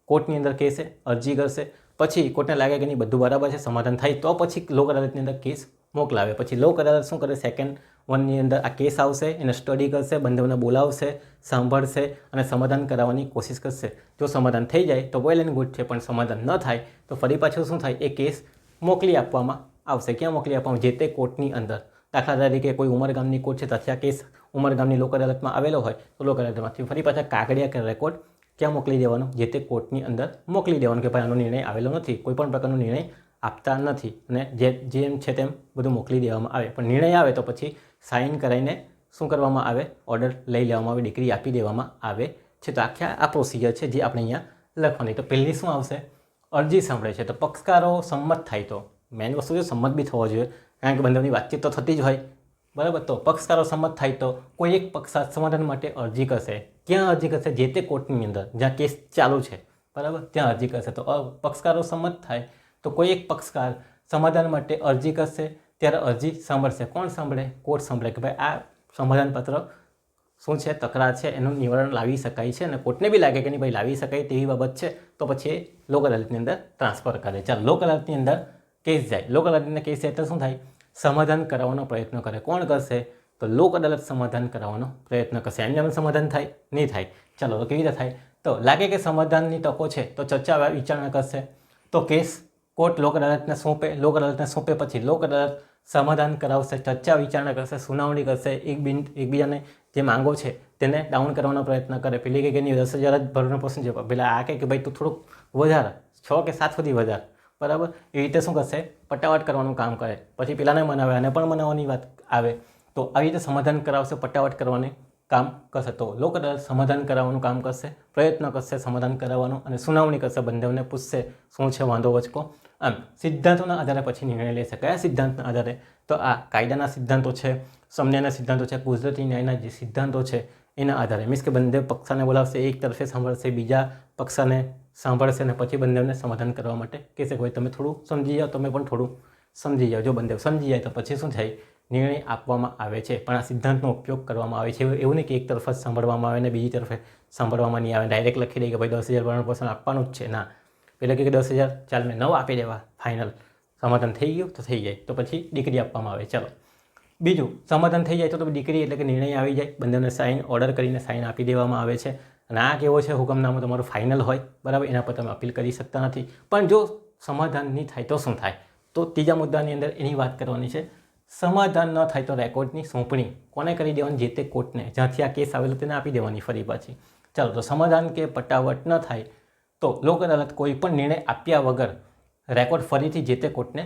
કોર્ટની અંદર કહેશે, અરજી કરશે. પછી કોર્ટને લાગે કે નહીં બધું બરાબર છે, સમાધાન થાય તો પછી લોક અદાલતની અંદર કેસ મોકલાવે. પછી લોક અદાલત શું કરે? સેકન્ડ 1ની અંદર આ કેસ આવશે, એને સ્ટડી કરશે, બંનેને બોલાવશે, સાંભળશે અને સમાધાન કરાવવાની કોશિશ કરશે. જો સમાધાન થઈ જાય તો વેલ એન્ડ ગુડ છે, પણ સમાધાન ન થાય તો ફરી પાછું શું થાય? એ કેસ મોકલી આપવામાં આવશે. ક્યાં મોકલી આપવામાં? જે તે કોર્ટની અંદર. દાખલા તરીકે કોઈ ઉમરગામની કોર્ટ છે ત્યાંથી આ કેસ ઉમરગામની લોક અદાલતમાં આવેલો હોય તો લોક અદાલતમાંથી ફરી પાછા કાગળિયા કે રેકોર્ડ ક્યાં મોકલી દેવાનો? જે તે કોર્ટની અંદર મોકલી દેવાનો કે ભાઈ આનો નિર્ણય આવેલો નથી, કોઈ પણ પ્રકારનો નિર્ણય આપતા નથી અને જેમ છે તેમ બધું મોકલી દેવામાં આવે. પણ નિર્ણય આવે તો પછી સાઇન કરાવીને શું કરવામાં આવે? ઓર્ડર લઈ લેવામાં આવે, ડિગ્રી આપી દેવામાં આવે છે. તો આખા આ પ્રોસિજર છે જે આપણે અહીંયા લખવાની. તો પહેલી શું આવશે? અરજી સાંભળે છે. તો પક્ષકારો સંમત થાય તો મેઇન વસ્તુ છે સંમત બી થવો જોઈએ કારણ કે બંનેની વાતચીત તો થતી જ હોય બરાબર. તો પક્ષકારો સંમત થાય તો કોઈ એક પક્ષ સમાધાન માટે અરજી કરશે. ક્યાં અરજી કરશે? જે તે કોર્ટની અંદર જ્યાં કેસ ચાલુ છે બરાબર ત્યાં અરજી કરશે. તો પક્ષકારો સંમત થાય તો કોઈ એક પક્ષકાર સમાધાન માટે અરજી કરશે. ત્યારે અરજી સાંભળશે. કોણ સાંભળે? કોર્ટ સાંભળે કે ભાઈ આ સમાધાનપત્ર શું છે, તકરાર છે, એનું નિવારણ લાવી શકાય છે અને કોર્ટને બી લાગે કે નહીં ભાઈ લાવી શકાય તેવી બાબત છે તો પછી એ લોક અદાલતની અંદર ટ્રાન્સફર કરે. ચાલો લોક અદાલતની અંદર કેસ જાય. લોક અદાલતની કેસ જાય તો શું થાય? સમાધાન કરાવવાનો પ્રયત્ન કરે. કોણ કરશે? તો લોક અદાલત સમાધાન કરાવવાનો પ્રયત્ન કરશે. એમને સમાધાન થાય? નહીં થાય. ચાલો તો કેવી રીતે થાય? તો લાગે કે સમાધાનની તકો છે તો ચર્ચા વિચારણા કરશે. તો કેસ કોર્ટ લોક અદાલતને સોંપે. લોક અદાલતને સોંપે પછી લોક અદાલત સમાધાન કરાવશે, ચર્ચા વિચારણા કરશે, સુનાવણી કરશે, એકબીજાને જે માંગો છે તેને ડાઉન કરવાનો પ્રયત્ન કરે. પેલી કે નહીં 10,000 જ ભરવાનું પસંદ છે, પેલા આ કે ભાઈ તું થોડુંક વધારે 6 કે 7 સુધી વધારે બરાબર. એ રીતે શું કરશે? પટ્ટાવટ કરવાનું કામ કરે. પછી પેલાને મનાવે અને પણ મનાવવાની વાત આવે તો આવી રીતે સમાધાન કરાવશે, પટ્ટાવટ કરવાની કામ કરશે. તો લોક અદાલત સમાધાન કરાવવાનું કામ કરશે, પ્રયત્ન કરશે સમાધાન કરાવવાનું અને સુનાવણી કરશે, બંનેને પૂછશે શું છે વાંધો વચકો. આમ સિદ્ધાંતોના આધારે પછી નિર્ણય લેશે. કયા સિદ્ધાંતના આધારે? તો આ કાયદાના સિદ્ધાંતો છે, સમન્વયના સિદ્ધાંતો છે, કુદરતી ન્યાયના જે સિદ્ધાંતો છે એના આધારે. મીન્સ કે બંને પક્ષને બોલાવશે, એક તરફે સાંભળશે, બીજા પક્ષને સાંભળશે અને પછી બંનેને સમાધાન કરવા માટે કહેશે કે ભાઈ તમે થોડું સમજી જાઓ, તમે પણ થોડું સમજી જાઓ. જો બંને સમજી જાય તો પછી શું થાય? નિર્ણય આપવામાં આવે છે. પણ આ સિદ્ધાંતનો ઉપયોગ કરવામાં આવે છે. એવું નહીં કે એક તરફ જ સાંભળવામાં આવે ને બીજી તરફે સાંભળવામાં નહીં આવે. ડાયરેક્ટ લખી દે કે ભાઈ 10,000 ભરણપોષણ આપવાનું જ છે. ના, એટલે કે 10,000 ચાલ મેં 9 આપી દેવા, ફાઇનલ સમાધાન થઈ ગયું તો થઈ જાય, તો પછી દીકરી આપવામાં આવે. ચાલો બીજું, સમાધાન થઈ જાય તો દીકરી એટલે કે નિર્ણય આવી જાય, બંનેને સાઇન ઓર્ડર કરીને સાઇન આપી દેવામાં આવે છે. અને આ કેવો છે? હુકમનામું તમારું ફાઇનલ હોય, બરાબર, એના પર તમે અપીલ કરી શકતા નથી. પણ જો સમાધાન નહીં થાય તો શું થાય? તો ત્રીજા મુદ્દાની અંદર એની વાત કરવાની છે. સમાધાન ન થાય તો રેકોર્ડની સોંપણી કોને કરી દેવાની? જે તે કોર્ટને, જ્યાંથી આ કેસ આવેલો તેને આપી દેવાની ફરી પાછી. ચાલો, તો સમાધાન કે પટાવટ ન થાય તો લોક અદાલત કોઈ પણ નિર્ણય આપ્યા વગર રેકોર્ડ ફરીથી જે તે કોર્ટને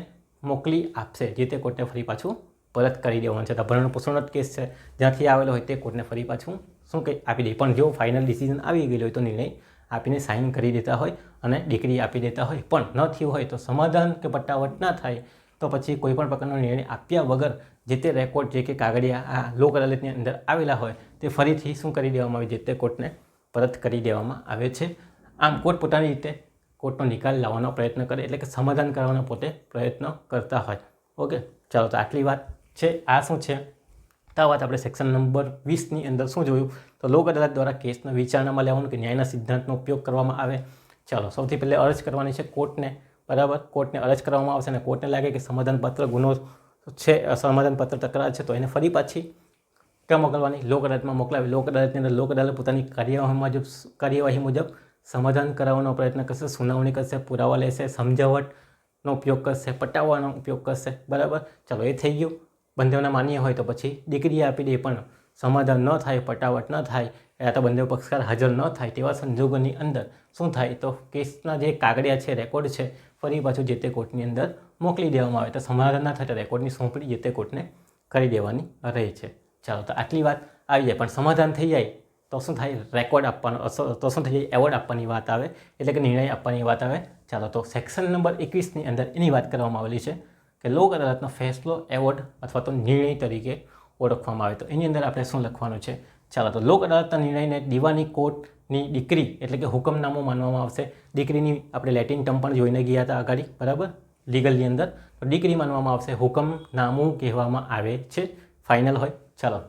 મોકલી આપશે. જે તે કોર્ટને ફરી પાછું પરત કરી દેવાનું છે. તો ભરણપોષણનો જ કેસ છે, જ્યાંથી આવેલો હોય તે કોર્ટને ફરી પાછું શું કંઈ આપી દે. પણ જો ફાઇનલ ડિસિઝન આવી ગયેલું હોય તો નિર્ણય આપીને સાઇન કરી દેતા હોય અને ડિગ્રી આપી દેતા હોય. પણ ન થયું હોય તો સમાધાન કે પટાવટ ના થાય તો પછી કોઈ પણ પ્રકારનો નિર્ણય આપ્યા વગર જે તે રેકોર્ડ જે કે કાગળિયા આ લોક અદાલતની અંદર આવેલા હોય તે ફરીથી શું કરી દેવામાં આવે? જે તે કોર્ટને પરત કરી દેવામાં આવે છે. આમ કોર્ટ પોતાની રીતે કોર્ટનો નિકાલ લાવવાનો પ્રયત્ન કરે, એટલે કે સમાધાન કરવાનો પોતે પ્રયત્ન કરતા હોય. ઓકે, ચાલો, તો આટલી વાત છે. આ શું છે? તો આ વાત આપણે સેક્શન નંબર 20ની અંદર શું જોયું? તો લોક અદાલત દ્વારા કેસના વિચારણામાં લેવાનું કે ન્યાયના સિદ્ધાંતનો ઉપયોગ કરવામાં આવે. ચાલો, સૌથી પહેલાં અરજ કરવાની છે કોર્ટને, બરાબર. કોર્ટને અરજ કરવામાં આવશે અને કોર્ટને લાગે કે સમાધાનપત્ર ગુનો છે, સમાધાનપત્ર તકરાર છે, તો એને ફરી પાછી ક્યાં મોકલવાની? લોક અદાલતમાં મોકલાવી. લોક અદાલતની અંદર લોક અદાલત પોતાની કાર્યવાહી મુજબ સમાધાન કરાવવાનો પ્રયત્ન કરશે, સુનાવણી કરશે, પુરાવા લેશે, સમજાવટનો ઉપયોગ કરશે, પટાવવાનો ઉપયોગ કરશે, બરાબર. ચાલો, એ થઈ ગયું. બંનેના માન્ય હોય તો પછી દીકરી આપી દે. પણ સમાધાન ન થાય, પટાવટ ન થાય, યા તો બંને પક્ષકાર હાજર ન થાય તેવા સંજોગોની અંદર શું થાય? તો કેસના જે કાગળિયા છે, રેકોર્ડ છે, ફરી પાછું જે તે કોર્ટની અંદર મોકલી દેવામાં આવે. તો સમાધાન ના થાય તો રેકોર્ડની સોંપણી જે તે કોર્ટને કરી દેવાની રહે છે. ચાલો, તો આટલી વાત આવી જાય. પણ સમાધાન થઈ જાય તો શું થાય? રેકોર્ડ આપવાનો, તો શું થઈ જાય? એવોર્ડ આપવાની વાત આવે, એટલે કે નિર્ણય આપવાની વાત આવે. ચાલો, તો સેક્શન નંબર 21ની અંદર એની વાત કરવામાં આવેલી છે કે લોક અદાલતનો ફેસલો એવોર્ડ અથવા તો નિર્ણય તરીકે ઓળખવામાં આવે. તો એની અંદર આપણે શું લખવાનું છે? ચાલો, તો લોક અદાલતના નિર્ણયને દીવાની કોર્ટની ડિક્રી એટલે કે હુકમનામું માનવામાં આવશે. ડિક્રીની આપણે લેટિન ટર્મ પણ જોઈને ગયા હતા આગળ, બરાબર, લીગલની અંદર. તો ડિક્રી માનવામાં આવશે, હુકમનામું કહેવામાં આવે છે, ફાઇનલ હોય. ચાલો,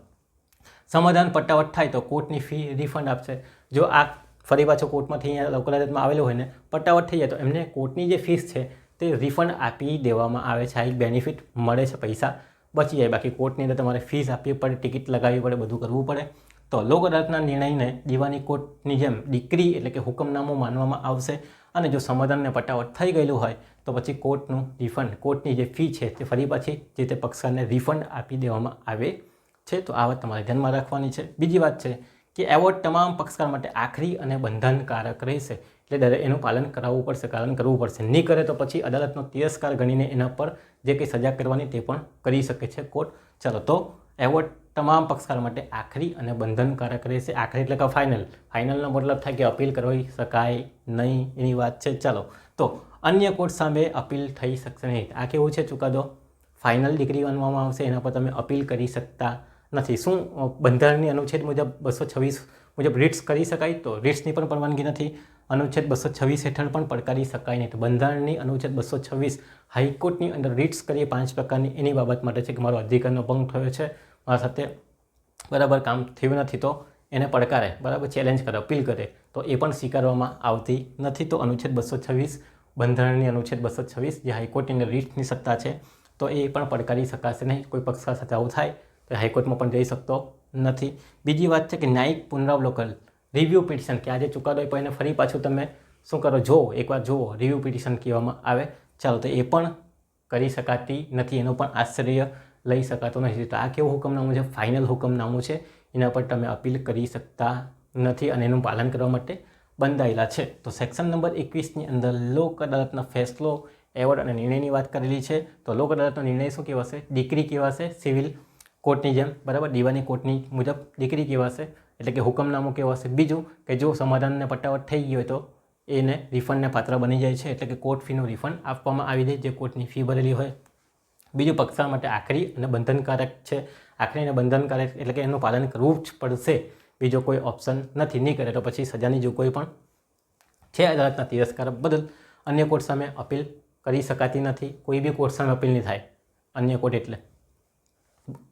સમાધાન પટાવટ થાય તો કોર્ટની ફી રિફંડ આપશે. જો આ ફરી પાછો કોર્ટમાંથી અહીંયા લોક અદાલતમાં આવેલો હોય ને પટાવટ થઈ જાય તો એમને કોર્ટની જે ફીસ છે તે રિફંડ આપી દેવામાં આવે છે. આ એક બેનિફિટ મળે છે, પૈસા બચી જાય. બાકી કોર્ટની અંદર તમારે ફીસ આપવી પડે, ટિકિટ લગાવવી પડે, બધું કરવું પડે. તો લોક અદાલતના નિર્ણયને દીવાની કોર્ટની જેમ ડિક્રી એટલે કે હુકમનામું માનવામાં આવશે. અને જો સમાધાનને પટાવટ થઈ ગયેલું હોય તો પછી કોર્ટનું રિફંડ, કોર્ટની જે ફી છે તે ફરી પાછી જે તે પક્ષકારને રિફંડ આપી દેવામાં આવે છે. તો આ વાત તમારે ધ્યાનમાં રાખવાની છે. બીજી વાત છે કે એવોર્ડ તમામ પક્ષકાર માટે આખરી અને બંધનકારક રહેશે. એટલે એનું પાલન કરાવવું પડશે, પાલન કરવું પડશે. નહીં કરે તો પછી અદાલતનો તિરસ્કાર ગણીને એના પર જે કંઈ સજા કરવાની તે પણ કરી શકે છે કોર્ટ. ચાલો, તો એવોર્ડ તમામ પક્ષકાર માટે આખરી અને બંધનકારક રહેશે. આખરી એટલે કે ફાઇનલ. ફાઇનલનો મતલબ થાય કે અપીલ કરી શકાય નહીં, એની વાત છે. ચાલો, તો અન્ય કોર્ટ સામે અપીલ થઈ શકશે નહીં. આ કેવું છે ચુકાદો? ફાઇનલ ડિગ્રી માનવામાં આવશે, એના પર તમે અપીલ કરી શકતા નથી. શું બંધારણની અનુચ્છેદ મુજબ 226 મુજબ રીટ્સ કરી શકાય? તો રીટ્સની પણ પરવાનગી નથી. અનુચ્છેદ 226 હેઠળ પણ પડકારી શકાય નહીં. તો બંધારણની અનુચ્છેદ 226 હાઈકોર્ટની અંદર રીટ્સ કરીએ 5 પ્રકારની, એની બાબત માટે છે કે મારો અધિકારનો ભંગ થયો છે, મારા સાથે બરાબર કામ થયું નથી, તો એને પડકારે, બરાબર, ચેલેન્જ કરે, અપીલ કરે, તો એ પણ સ્વીકારવામાં આવતી નથી. તો અનુચ્છેદ 226, બંધારણની અનુચ્છેદ 226 જે હાઈકોર્ટની અંદર રીટ્સની સત્તા છે, તો એ પણ પડકારી શકાશે નહીં. કોઈ પક્ષકાર સાથે આવું થાય તો હાઈકોર્ટમાં પણ જઈ શકતો નથી. બીજી વાત છે કે ન્યાયિક પુનરાવલોકન, રિવ્યૂ પિટિશન, કે આજે ચુકાદો આપ્યો એને ફરી પાછું તમે શું કરો? જુઓ, એકવાર જુઓ, રિવ્યૂ પિટિશન કહેવામાં આવે. ચાલો, તો એ પણ કરી શકાતી નથી, એનો પણ આશ્રય લઈ શકાતો નથી. તો આ કેવું હુકમનામું છે? ફાઇનલ હુકમનામું છે. એના પર તમે અપીલ કરી શકતા નથી અને એનું પાલન કરવા માટે બંધાયેલા છે. તો સેક્શન નંબર 21ની અંદર લોક અદાલતનો ફેસલો, એવોર્ડ અને નિર્ણયની વાત કરેલી છે. તો લોક અદાલતનો નિર્ણય શું કહેવાશે? ડિક્રી કહેવાશે. સિવિલ કોર્ટની જેમ, બરાબર, દીવાની કોર્ટની મુજબ ડિક્રી કહેવાશે, એટલે કે હુકમનામું કહેવાશે. બીજું કે જો સમાધાનને પટાવટ થઈ ગઈ હોય તો એને રિફંડને પાત્ર બની જાય છે, એટલે કે કોર્ટ ફીનું રિફંડ આપવામાં આવી જાય જે કોર્ટની ફી ભરેલી હોય. બીજું પક્ષકાર માટે આખરી અને બંધનકારક છે. આખરી અને બંધનકારક એટલે કે એનું પાલન કરવું જ પડશે, બીજો કોઈ ઓપ્શન નથી. નહીં કરે તો પછી સજાની જોગવાઈ પણ છે. અદાલતના તિરસ્કાર બદલ અન્ય કોર્ટ સામે અપીલ કરી શકાતી નથી. કોઈ બી કોર્ટ સામે અપીલ નહીં થાય. અન્ય કોર્ટ એટલે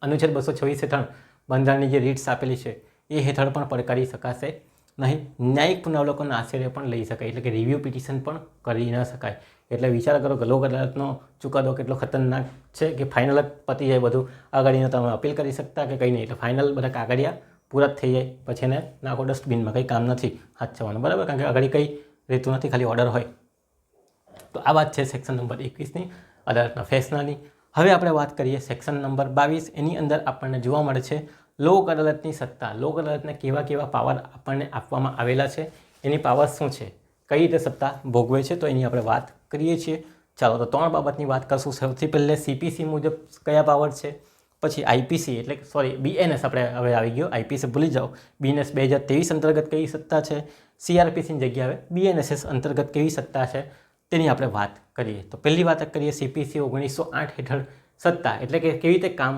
અનુચ્છેદ 226 હેઠળ બંધારણની જે રીટ્સ આપેલી છે એ હેઠળ પણ પડકારી શકાશે નહીં. ન્યાયિક પુનરાવલોકન આશ્ચર્ય પણ લઈ શકાય, એટલે કે રિવ્યૂ પિટિશન પણ કરી ન શકાય. એટલે વિચાર કરો કે લોક અદાલતનો ચુકાદો કેટલો ખતરનાક છે કે ફાઇનલ જ પતી જાય બધું, આગળનો તમે અપીલ કરી શકતા કે કંઈ નહીં. એટલે ફાઇનલ બધા કાગળિયા પૂરા જ થઈ જાય, પછી એને નાખો ડસ્ટબિનમાં, કંઈ કામ નથી હાથ જવાનું, બરાબર, કારણ કે આગળ કંઈ રહેતું નથી, ખાલી ઓર્ડર હોય. તો આ વાત છે સેક્શન નંબર 21ની અદાલતના ફેસલાની. હવે આપણે વાત કરીએ સેક્શન નંબર 22. એની અંદર આપણને જોવા મળે છે લોક અદાલતની સત્તા. લોક અદાલતને કેવા કેવા પાવર આપણને આપવામાં આવેલા છે, એની પાવર શું છે, કઈ રીતે સત્તા ભોગવે છે, તો એની આપણે વાત કરીએ છીએ. ચાલો તો 3 બાબતની વાત કરશું. સૌથી પહેલે CPC મુજબ કયા પાવર છે, પછી IPC એટલે સોરી BNS આપણે હવે આવી ગયો, IPC ભૂલી જાઓ. BNS 2023 અંતર્ગત કેવી સત્તા છે, CRPCની જગ્યાએ BNSS અંતર્ગત કેવી સત્તા છે તેની આપણે વાત કરીએ. તો પહેલી વાત કરીએ CPC 1908 હેઠળ સત્તા, એટલે કે કેવી રીતે કામ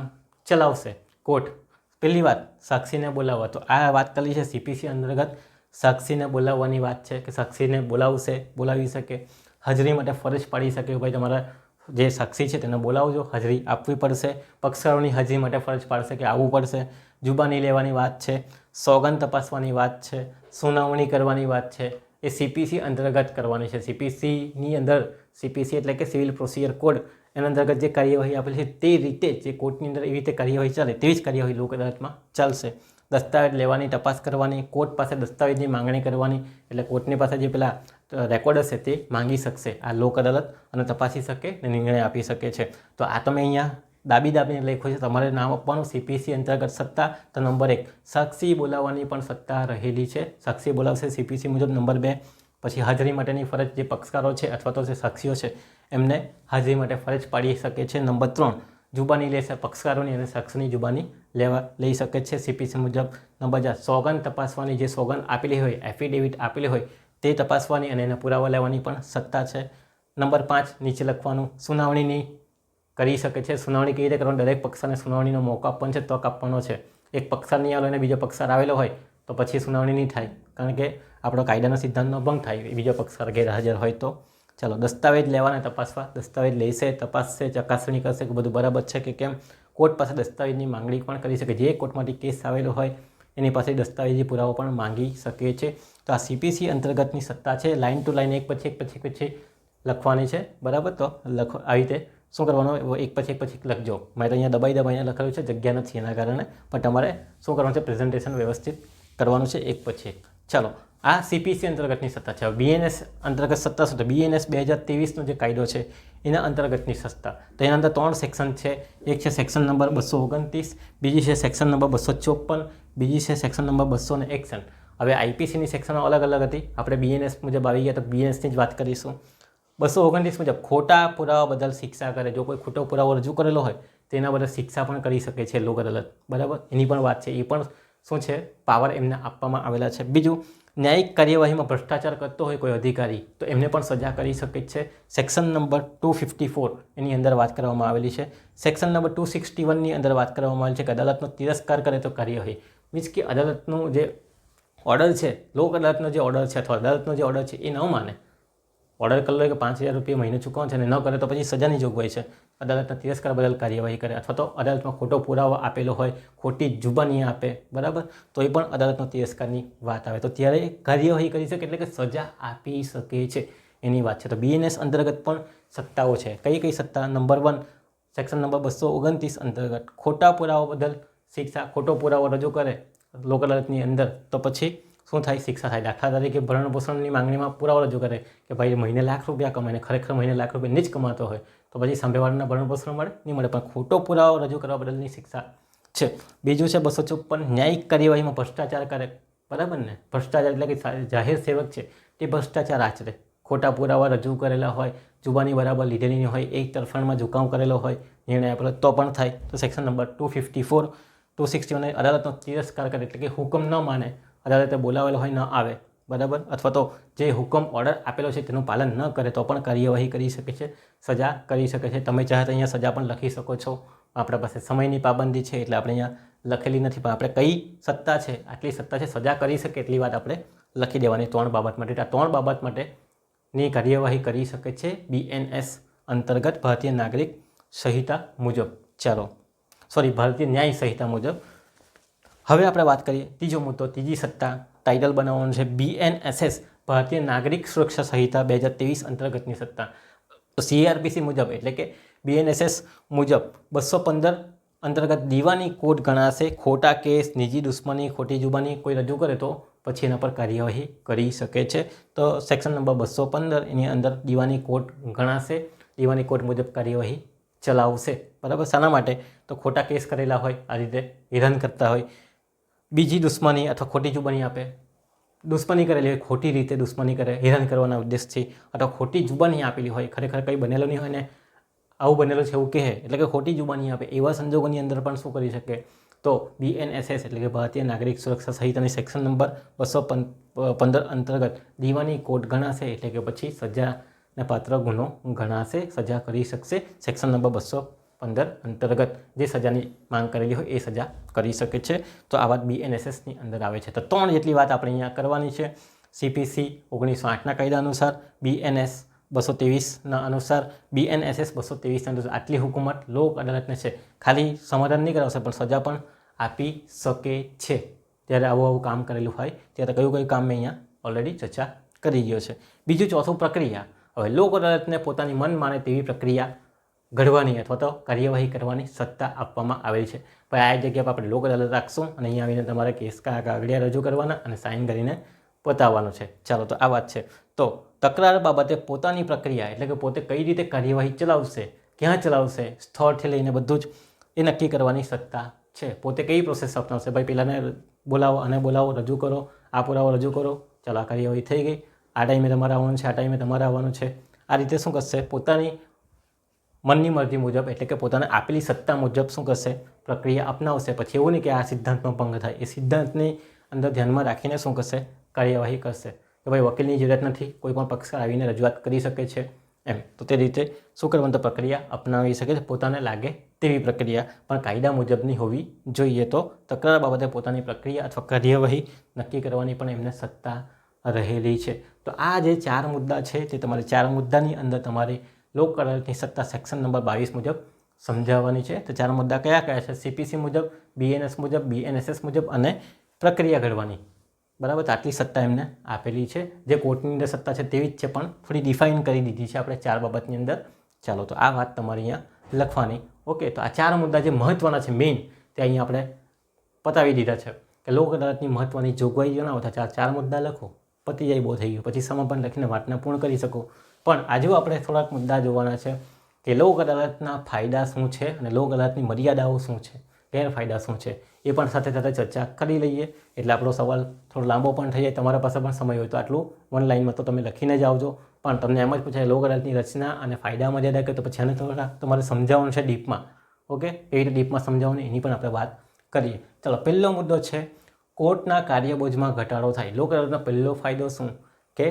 ચલાવશે કોર્ટ. પહેલી વાત સાક્ષીને બોલાવવા. તો આ વાત કરી છે CPC અંતર્ગત સાક્ષીને બોલાવવાની વાત છે કે સાક્ષીને બોલાવી શકે, હાજરી માટે ફરજ પાડી શકે કે ભાઈ તમારા જે સાક્ષી છે તેને બોલાવજો, હાજરી આપવી પડશે. પક્ષકારોની હાજરી માટે ફરજ પાડશે કે આવવું પડશે. જુબાની લેવાની વાત છે, સોગંદ તપાસવાની વાત છે, સુનાવણી કરવાની વાત છે, એ CPC અંતર્ગત કરવાની છે. CPCની અંદર CPC એટલે કે સિવિલ પ્રોસિજર કોડ, એના અંતર્ગત જે કાર્યવાહી આપેલી છે તે રીતે જે કોર્ટની અંદર એવી રીતે કાર્યવાહી ચાલે તેવી જ કાર્યવાહી લોક અદાલતમાં ચાલશે. દસ્તાવેજ લેવાની, તપાસ કરવાની, કોર્ટ પાસે દસ્તાવેજની માંગણી કરવાની, એટલે કોર્ટની પાસે જે પેલા રેકોર્ડ હશે તે માંગી શકશે આ લોક અદાલત અને તપાસી શકે અને નિર્ણય આપી શકે છે. તો આ તમે અહીંયા દાબીને લખ્યું છે, તમારે નામ આપવાનું. CPC અંતર્ગત સત્તા તો નંબર 1 સાક્ષી બોલાવવાની પણ સત્તા રહેલી છે. સાક્ષી બોલાવશે CPC મુજબ. નંબર 2 પછી હાજરી માટેની ફરજ જે પક્ષકારો છે અથવા તો જે સાક્ષીઓ છે એમને હાજરી માટે ફરજ પાડી શકે છે. નંબર 3 જુબાની લેશે, પક્ષકારોની અને સાક્ષીની જુબાની લઈ શકે છે CPC મુજબ. નંબર 4 સોગંદ તપાસવાની, જે સોગંદ આપેલી હોય, એફિડેવિટ આપેલી હોય તે તપાસવાની અને એના પુરાવા લેવાની પણ સત્તા છે. નંબર 5 નીચે લખવાનું સુનાવણીની કરી શકે છે. સુનાવણી કેવી રીતે કરવાની, દરેક પક્ષને સુનાવણીનો મોકો આપવાનો છે, તક આપવાનો છે. એક પક્ષકાર નહીં આવેલો અને બીજો પક્ષકાર આવેલો હોય તો પછી સુનાવણી નહીં થાય, કારણ કે આપણો કાયદાના સિદ્ધાંતનો ભંગ થાય બીજો પક્ષકાર ગેરહાજર હોય તો. ચાલો દસ્તાવેજ લેવાને તપાસવા. દસ્તાવેજ લેશે, તપાસશે, ચકાસણી કરશે કે બધું બરાબર છે કે કેમ. કોર્ટ પાસે દસ્તાવેજની માંગણી પણ કરી શકે. જે કોર્ટમાંથી કેસ આવેલો હોય એની પાસે દસ્તાવેજી પુરાવો પણ માંગી શકે છે. તો આ CPC અંતર્ગતની સત્તા છે. લાઇન ટુ લાઇન એક પછી લખવાની છે, બરાબર. તો આવી રીતે શું કરવાનું, એક પછી લખજો. મારે અહીંયા દબાઈને લખેલું છે, જગ્યા નથી એના કારણે, પણ તમારે શું કરવાનું છે, પ્રેઝન્ટેશન વ્યવસ્થિત કરવાનું છે એક પછી એક. ચાલો આ CPC અંતર્ગતની સત્તા છે. BNS અંતર્ગત સત્તા શું? તો BNS 2023નો જે કાયદો છે એના અંતર્ગતની સત્તા. તો એના અંદર 3 સેક્શન છે. એક છે સેક્શન નંબર 229, બીજી છે સેક્શન નંબર 254, બીજી છે સેક્શન નંબર 261. હવે IPCની સેક્શનો અલગ હતી. આપણે BNS મુજબ આવી ગયા તો BNSની જ વાત કરીશું. 229 મુજબ ખોટા પુરાવા બદલ શિક્ષા કરે. જો કોઈ ખોટો પુરાવો રજૂ કરેલો હોય તેના બદલ શિક્ષા પણ કરી શકે છે લોક અદાલત, બરાબર. એની પણ વાત છે, એ પણ શું છે, પાવર એમને આપવામાં આવેલા છે. બીજું ન્યાયિક કાર્યવાહીમાં ભ્રષ્ટાચાર કરતો હોય કોઈ અધિકારી તો એમને પણ સજા કરી શકે છે. સેક્શન નંબર 254 એની અંદર વાત કરવામાં આવેલી છે. સેક્શન નંબર 261ની અંદર વાત કરવામાં આવેલી છે કે અદાલતનો તિરસ્કાર કરે તો કાર્યવાહી. મીન્સ કે અદાલતનું જે ઓર્ડર છે, લોક અદાલતનો જે ઓર્ડર છે અથવા અદાલતનો જે ઓર્ડર છે એ ન માને, ઓર્ડર કરી લો કે 5000 રૂપિયા મહિને ચૂકવવાનો છે અને ન કરે તો પછી સજાની જોગવાઈ છે. અદાલતના તિરસ્કાર બદલ કાર્યવાહી કરે અથવા તો અદાલતમાં ખોટો પુરાવો આપેલો હોય, ખોટી જુબાની આપે, બરાબર, તો એ પણ અદાલતનો તિરસ્કારની વાત આવે તો ત્યારે કાર્યવાહી કરી શકે, એટલે કે સજા આપી શકે છે એની વાત છે. તો BNS અંતર્ગત પણ સત્તાઓ છે. કઈ સત્તા? નંબર 1 સેક્શન નંબર 229 અંતર્ગત ખોટા પુરાવા બદલ શિક્ષા. ખોટો પુરાવો રજૂ કરે લોક અદાલતની અંદર તો પછી શું થાય, શિક્ષા થાય. દાખલા તરીકે ભરણ પોષણની માંગણીમાં પુરાવો રજૂ કરે કે ભાઈ મહિને લાખ રૂપિયા કમાઈને ખરેખર મહિને લાખ રૂપિયા નહીં જ કમાતો હોય તો પછી સાંભેવાળાના ભરણ પોષણ મળે નહીં મળે, પણ ખોટો પુરાવો રજૂ કરવા બદલની શિક્ષા છે. બીજું છે 254 ન્યાયિક કાર્યવાહીમાં ભ્રષ્ટાચાર કરે, બરાબર ને. ભ્રષ્ટાચાર એટલે કે જાહેર સેવક છે તે ભ્રષ્ટાચાર આચરે, ખોટા પુરાવા રજૂ કરેલા હોય, જુબાની બરાબર લીધેલી નહીં હોય, એક તરફાણમાં ઝુકાવ કરેલો હોય, નિર્ણય આપેલો તો પણ થાય. તો સેક્શન નંબર 254 261 અદાલતનો તિરસ્કાર કરે એટલે કે હુકમ ન માને, અદાલતે બોલાવેલો હોય ન આવે, બરાબર, અથવા તો જે હુકમ ઓર્ડર આપેલો છે તેનું પાલન ન કરે તો પણ કાર્યવાહી કરી શકે છે, સજા કરી શકે છે. તમે ચાહે તો અહીંયા સજા પણ લખી શકો છો. આપણા પાસે સમયની પાબંદી છે એટલે આપણે અહીંયા લખેલી નથી, પણ આપણે કઈ સત્તા છે, આટલી સત્તા છે, સજા કરી શકે એટલી વાત આપણે લખી દેવાની 3 બાબત માટે. આ 3 બાબત માટેની કાર્યવાહી કરી શકે છે BNS અંતર્ગત ભારતીય નાગરિક સંહિતા મુજબ. ભારતીય ન્યાય સંહિતા મુજબ. હવે આપણે વાત કરીએ ત્રીજો મુદ્દો, ત્રીજી સત્તા ટાઇટલ બનાવવાનું છે BNSS ભારતીય નાગરિક સુરક્ષા સંહિતા 2023 અંતર્ગતની સત્તા. તો CRPC મુજબ એટલે કે BNSS મુજબ 215 અંતર્ગત દીવાની કોડ ગણાશે. ખોટા કેસ, નિજી દુશ્મની, ખોટી જુબાની કોઈ રજૂ કરે તો પછી એના પર કાર્યવાહી કરી શકે છે. તો સેક્શન નંબર 215 એની અંદર દીવાની કોડ ગણાશે. દીવાની કોડ મુજબ કાર્યવાહી ચલાવશે, બરાબર. શાના માટે? તો ખોટા કેસ કરેલા હોય, આ રીતે હેરાન કરતા હોય, બીજી દુશ્મની અથવા ખોટી જુબાની આપે, દુશ્મની કરેલી હોય, ખોટી રીતે દુશ્મની કરે, હેરાન કરવાના ઉદ્દેશથી, અથવા ખોટી જુબાની આપેલી હોય, ખરેખર કંઈ બનેલો નહીં હોય ને આવું બનેલું છે એવું કહે એટલે કે ખોટી જુબાની આપે, એવા સંજોગોની અંદર પણ શું કરી શકે? તો BNSS એટલે કે ભારતીય નાગરિક સુરક્ષા સહિતાની સેક્શન નંબર 215 અંતર્ગત દીવાની કોડ ગણાશે એટલે કે પછી સજાને પાત્ર ગુનો ગણાશે, સજા કરી શકશે. સેક્શન નંબર 215 અંતર્ગત જે સજાની માંગ કરેલી હોય એ સજા કરી શકે છે. તો આ વાત BNSSની અંદર આવે છે. તો 3 જેટલી વાત આપણે અહીંયા કરવાની છે. CPC 1908ના કાયદા અનુસાર, BNS 223ના અનુસાર, BNSS 223 અનુસાર આટલી હુકુમત લોક અદાલતને છે. ખાલી સમાધાન નહીં કરાવશે પણ સજા પણ આપી શકે છે. ત્યારે આવું કામ કરેલું હોય ત્યારે કયું કામ મેં અહીંયા ઓલરેડી ચર્ચા કરી ગયો છે. બીજું ચોથું, પ્રક્રિયા. હવે લોક અદાલતને પોતાની મન માને તેવી પ્રક્રિયા ઘડવાની અથવા તો કાર્યવાહી કરવાની સત્તા આપવામાં આવેલી છે. ભાઈ આ જગ્યા પર આપણે લોક અદાલત રાખશું અને અહીંયા આવીને તમારે કેસ કાગળિયા રજૂ કરવાના અને સાઇન કરીને બતાવવાનું છે. ચાલો, તો આ વાત છે. તો તકરાર બાબતે પોતાની પ્રક્રિયા એટલે કે પોતે કઈ રીતે કાર્યવાહી ચલાવશે, ક્યાં ચલાવશે, સ્થળથી લઈને બધું જ એ નક્કી કરવાની સત્તા છે. પોતે કઈ પ્રોસેસ અપનાવશે? ભાઈ પેલાને બોલાવો, અને બોલાવો, રજૂ કરો, આ પુરાવો રજૂ કરો, ચાલો આ કાર્યવાહી થઈ ગઈ, આ ટાઈમે તમારે આવવાનું છે, આ ટાઈમે તમારે આવવાનું છે. આ રીતે શું કરશે? પોતાની મનની મરજી મુજબ એટલે કે પોતાને આપેલી સત્તા મુજબ શું કરશે? પ્રક્રિયા અપનાવશે. પછી એવું નહીં કે આ સિદ્ધાંતનો ભંગ થાય, એ સિદ્ધાંતની અંદર ધ્યાનમાં રાખીને શું કરશે? કાર્યવાહી કરશે કે ભાઈ વકીલની જરૂરત નથી, કોઈ પણ પક્ષકાર આવીને રજૂઆત કરી શકે છે એમ. તો તે રીતે શું કરવાનું? તો પ્રક્રિયા અપનાવી શકે છે, પોતાને લાગે તેવી પ્રક્રિયા, પણ કાયદા મુજબની હોવી જોઈએ. તો તકરાર બાબતે પોતાની પ્રક્રિયા અથવા કાર્યવાહી નક્કી કરવાની પણ એમને સત્તા રહેલી છે. તો આ જે 4 મુદ્દા છે તે તમારે 4 મુદ્દાની અંદર તમારી લોક અદાલતની સત્તા સેક્શન નંબર 22 મુજબ સમજાવવાની છે. તો 4 મુદ્દા કયા કયા છે? CPC મુજબ, BNS મુજબ, BNSS મુજબ અને પ્રક્રિયા ઘડવાની, બરાબર. તો આટલી સત્તા એમને આપેલી છે. જે કોર્ટની અંદર સત્તા છે તેવી જ છે, પણ થોડી ડિફાઇન કરી દીધી છે આપણે 4 બાબતની અંદર. ચાલો, તો આ વાત તમારી અહીંયા લખવાની. ઓકે, તો આ 4 મુદ્દા જે મહત્ત્વના છે મેઇન, તે અહીંયા આપણે પતાવી દીધા છે કે લોક અદાલતની મહત્ત્વની જોગવાઈ જણાવો. તો 4 મુદ્દા લખો, પતી જાય, બહુ થઈ ગયું. પછી સમાપન લખીને વાતને પૂર્ણ કરી શકો. પણ આજે આપણે થોડાક મુદ્દા જોવાના છે કે લોક અદાલતના ફાયદા શું છે અને લોક અદાલતની મર્યાદાઓ શું છે, ગેરફાયદા શું છે, એ પણ સાથે સાથે ચર્ચા કરી લઈએ. એટલે આપણો સવાલ થોડો લાંબો પણ થઈ જાય. તમારા પાસે પણ સમય હોય તો આટલું ઓનલાઈનમાં તો તમે લખીને જ આવજો. પણ તમને એમ જ પૂછાય લોક અદાલતની રચના અને ફાયદા મર્યાદા કે, તો પછી આને થોડા તમારે સમજાવવાનું છે ડીપમાં. ઓકે, કેવી રીતે ડીપમાં સમજાવવાનું એની પણ આપણે વાત કરીએ. ચાલો, પહેલો મુદ્દો છે કોર્ટના કાર્યબોજમાં ઘટાડો થાય. લોક અદાલતનો પહેલો ફાયદો શું? કે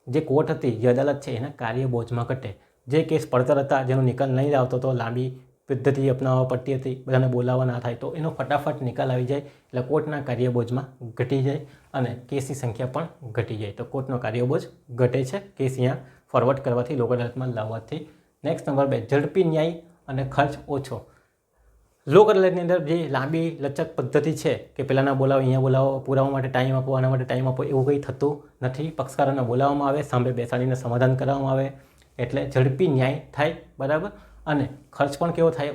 જે કોર્ટ હતી, જે અદાલત છે, એના કાર્યબોજમાં ઘટે. જે કેસ પડતર હતા, જેનો નિકાલ નહીં આવતો તો લાંબી પદ્ધતિ અપનાવવા પડતી હતી, બધાને બોલાવવા ના થાય, તો એનો ફટાફટ નિકાલ આવી જાય એટલે કોર્ટના કાર્યબોજમાં ઘટી જાય અને કેસની સંખ્યા પણ ઘટી જાય. તો કોર્ટનો કાર્યબોજ ઘટે છે કેસ અહીંયા ફોરવર્ડ કરવાથી, લોક અદાલતમાં લાવવાથી. નેક્સ્ટ નંબર 2, ઝડપી ન્યાય અને ખર્ચ ઓછો. લોક અદાલતની અંદર જે લાંબી લચક પદ્ધતિ છે કે પહેલાંના બોલાવો, અહીંયા બોલાવો, પુરાવા માટે ટાઈમ આપો, આના માટે ટાઈમ આપો, એવું કંઈ થતું નથી. પક્ષકારોને બોલાવવામાં આવે, સામે બેસાડીને સમાધાન કરવામાં આવે એટલે ઝડપી ન્યાય થાય, બરાબર. અને ખર્ચ પણ કેવો થાય?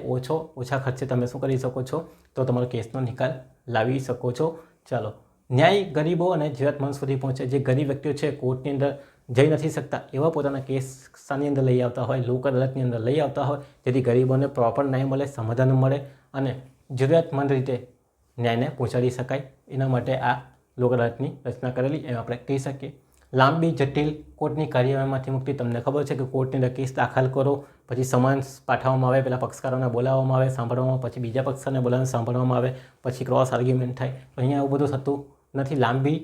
ઓછા ખર્ચે તમે શું કરી શકો છો? તો તમારો કેસનો નિકાલ લાવી શકો છો. ચાલો, ન્યાય ગરીબો અને જરૂરતમંદ સુધી પહોંચે. જે ગરીબ વ્યક્તિઓ છે, કોર્ટની અંદર જઈ નથી શકતા, એવા પોતાના કેસ શાની અંદર લઈ આવતા હોય, લોક અદાલતની અંદર લઈ આવતા હોય, જેથી ગરીબોને પ્રોપર ન્યાય મળે, સમાધાન મળે અને જરૂરિયાતમંદ રીતે ન્યાયને પહોંચાડી શકાય. એના માટે આ લોક અદાલતની રચના કરેલી એમ આપણે કહી શકીએ. લાંબી જટિલ કોર્ટની કાર્યવાહીમાંથી મુક્તિ. તમને ખબર છે કે કોર્ટની અંદર કેસ દાખલ કરો, પછી સમન્સ પાઠવવામાં આવે, પહેલાં પક્ષકારોને બોલાવવામાં આવે, સાંભળવામાં, પછી બીજા પક્ષકારને બોલાવીને સાંભળવામાં આવે, પછી ક્રોસ આર્ગ્યુમેન્ટ થાય. તો અહીંયા એવું બધું થતું નથી. લાંબી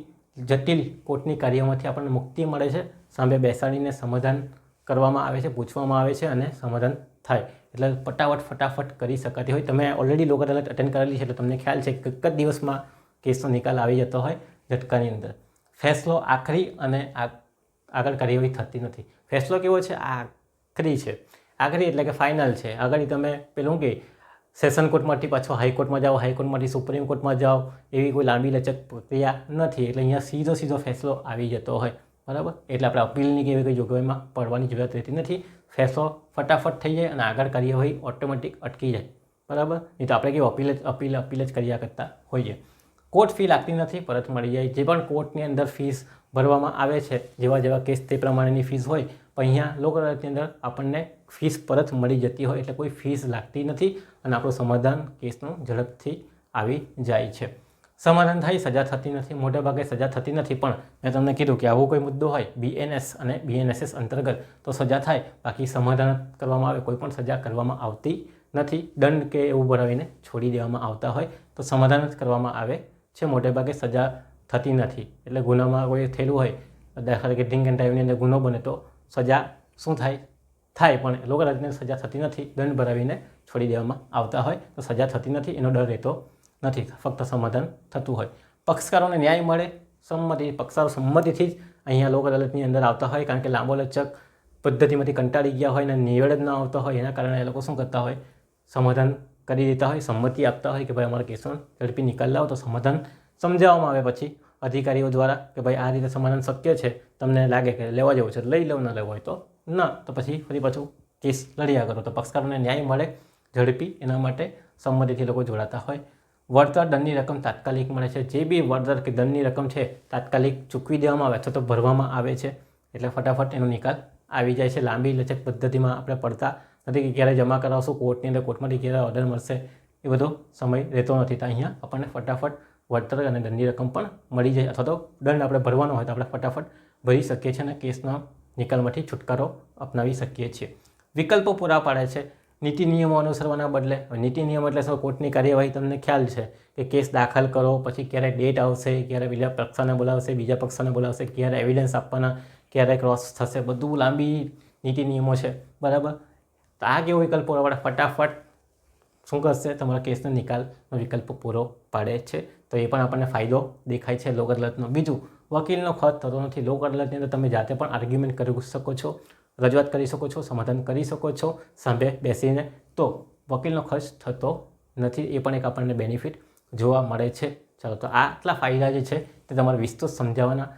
જટિલ કોર્ટની કાર્યમાંથી આપણને મુક્તિ મળે છે. સામે બેસાડીને સમાધાન કરવામાં આવે છે, પૂછવામાં આવે છે અને સમાધાન થાય. એટલે ફટાફટ કરી શકાતી હોય. તમે ઓલરેડી લોક અદાલત અટેન્ડ કરેલી છે એટલે તમને ખ્યાલ છે કે એક જ દિવસમાં કેસનો નિકાલ આવી જતો હોય ઝટકાની અંદર. ફેસલો આખરી અને આગળ કાર્યવાહી થતી નથી. ફેસલો કેવો છે? આખરી છે. આખરી એટલે કે ફાઇનલ છે. આગળ તમે પેલું કે સેશન કોર્ટમાંથી પાછો હાઈકોર્ટમાં જાઓ, હાઈકોર્ટમાંથી સુપ્રીમ કોર્ટમાં જાઓ, એવી કોઈ લાંબી લચક પ્રક્રિયા નથી. એટલે અહીંયા સીધો ફેસલો આવી જતો હોય, બરાબર. એટલે આપણે અપીલની કે એવી કોઈ જોગવાઈમાં પડવાની જરૂરિયાત રહેતી નથી. ફેસલો ફટાફટ થઈ જાય અને આગળ કાર્યવાહી ઓટોમેટિક અટકી જાય, બરાબર. નહીં તો આપણે કેવું અપીલ જ કર્યા કરતા હોઈએ. કોર્ટ ફી લાગતી નથી, પરત મળી જાય. જે પણ કોર્ટની અંદર ફીસ ભરવામાં આવે છે, જેવા કેસ તે પ્રમાણેની ફીસ હોય, પણ અહીંયા લોક અદાલતની અંદર આપણને ફીસ પરત મળી જતી હોય, એટલે કોઈ ફીસ લાગતી નથી અને આપણું સમાધાન કેસનું ઝડપથી આવી જાય છે. સમાધાન થાય, સજા થતી નથી. મોટાભાગે સજા થતી નથી, પણ મેં તમને કીધું કે આવો કોઈ મુદ્દો હોય BNS અને BNSS અંતર્ગત તો સજા થાય, બાકી સમાધાન કરવામાં આવે, કોઈ પણ સજા કરવામાં આવતી નથી. દંડ કે એવું ભરાવીને છોડી દેવામાં આવતા હોય તો સમાધાન જ કરવામાં આવે છે. મોટેભાગે સજા થતી નથી. એટલે ગુનામાં કોઈ થયેલું હોય, દાખલા તરીકે ડ્રિંક એન્ડ ડ્રાઈવની અંદર ગુનો બને તો સજા શું થાય, પણ લોક અદાલતની સજા થતી નથી. દંડ ભરાવીને છોડી દેવામાં આવતા હોય તો સજા થતી નથી, એનો ડર રહેતો નથી, ફક્ત સમાધાન થતું હોય. પક્ષકારોને ન્યાય મળે, પક્ષકારો સંમતિથી જ અહીંયા લોક અદાલતની અંદર આવતા હોય, કારણ કે લાંબો લચક પદ્ધતિમાંથી કંટાળી ગયા હોય અને નિવેડ જ ન આવતો હોય, એના કારણે એ લોકો શું કરતા હોય, સમાધાન કરી દેતા હોય, સંમતિ આપતા હોય કે ભાઈ અમારા કેસનો ઝડપી નિકાલ લાવો. તો સમાધાન સમજાવવામાં આવે પછી અધિકારીઓ દ્વારા કે ભાઈ આ રીતે સમાધાન શક્ય છે, તમને લાગે કે લેવા જેવું છે લઈ લો, ન લેવો હોય તો ના, તો પછી ફરી પાછું કેસ લડ્યા કરો. તો પક્ષકારોને ન્યાય મળે ઝડપી, એના માટે સંમતિથી લોકો જોડાતા હોય. વળતર દંડની રકમ તાત્કાલિક મળે છે. જે બી વળતર કે દંડની રકમ છે તાત્કાલિક ચૂકવી દેવામાં આવે અથવા તો ભરવામાં આવે છે, એટલે ફટાફટ એનો નિકાલ આવી જાય છે. લાંબી લચક પદ્ધતિમાં આપણે પડતા નથી કે ક્યારે જમા કરાવશું કોર્ટની અંદર, કોર્ટમાંથી ક્યારે ઓર્ડર મળશે, એ બધો સમય રહેતો નથી. તો અહીંયા આપણને ફટાફટ વળતર અને દંડની રકમ પણ મળી જાય, અથવા તો દંડ આપણે ભરવાનો હોય તો આપણે ફટાફટ ભરી શકીએ છીએ અને કેસના નિકાલમાંથી છુટકારો અપનાવી શકીએ છીએ. વિકલ્પો પૂરા પાડે છે. નીતિ નિયમો અનુસરવાના બદલે, નીતિ નિયમ એટલે શું? કોર્ટની કાર્યવાહી તમને ખ્યાલ છે કે કેસ દાખલ કરો, પછી ક્યારે ડેટ આવશે, ક્યારે બીજા પક્ષને બોલાવશે, બીજા પક્ષને બોલાવશે, ક્યારે એવિડન્સ આપવાના, ક્યારે ક્રોસ થશે, બધું લાંબી નીતિ નિયમો છે, બરાબર. તો આ કેવો વિકલ્પો આપણે ફટાફટ શું કરશે, તમારા કેસનો નિકાલનો વિકલ્પ પૂરો પાડે છે. તો એ પણ આપણને ફાયદો દેખાય છે લોક અદાલતનો. બીજું, વકીલનો ખર્ચ થતો નથી. લોક અદાલતની અંદર તમે જાતે પણ આર્ગ્યુમેન્ટ કરી શકો છો, રજૂઆત કરી શકો છો, સમાધાન કરી શકો છો સામે બેસીને. તો વકીલનો ખર્ચ થતો નથી, એ પણ એક આપણને બેનિફિટ જોવા મળે છે. ચાલો, તો આટલા ફાયદા જે છે તે તમારે વિસ્તૃત સમજાવવાના.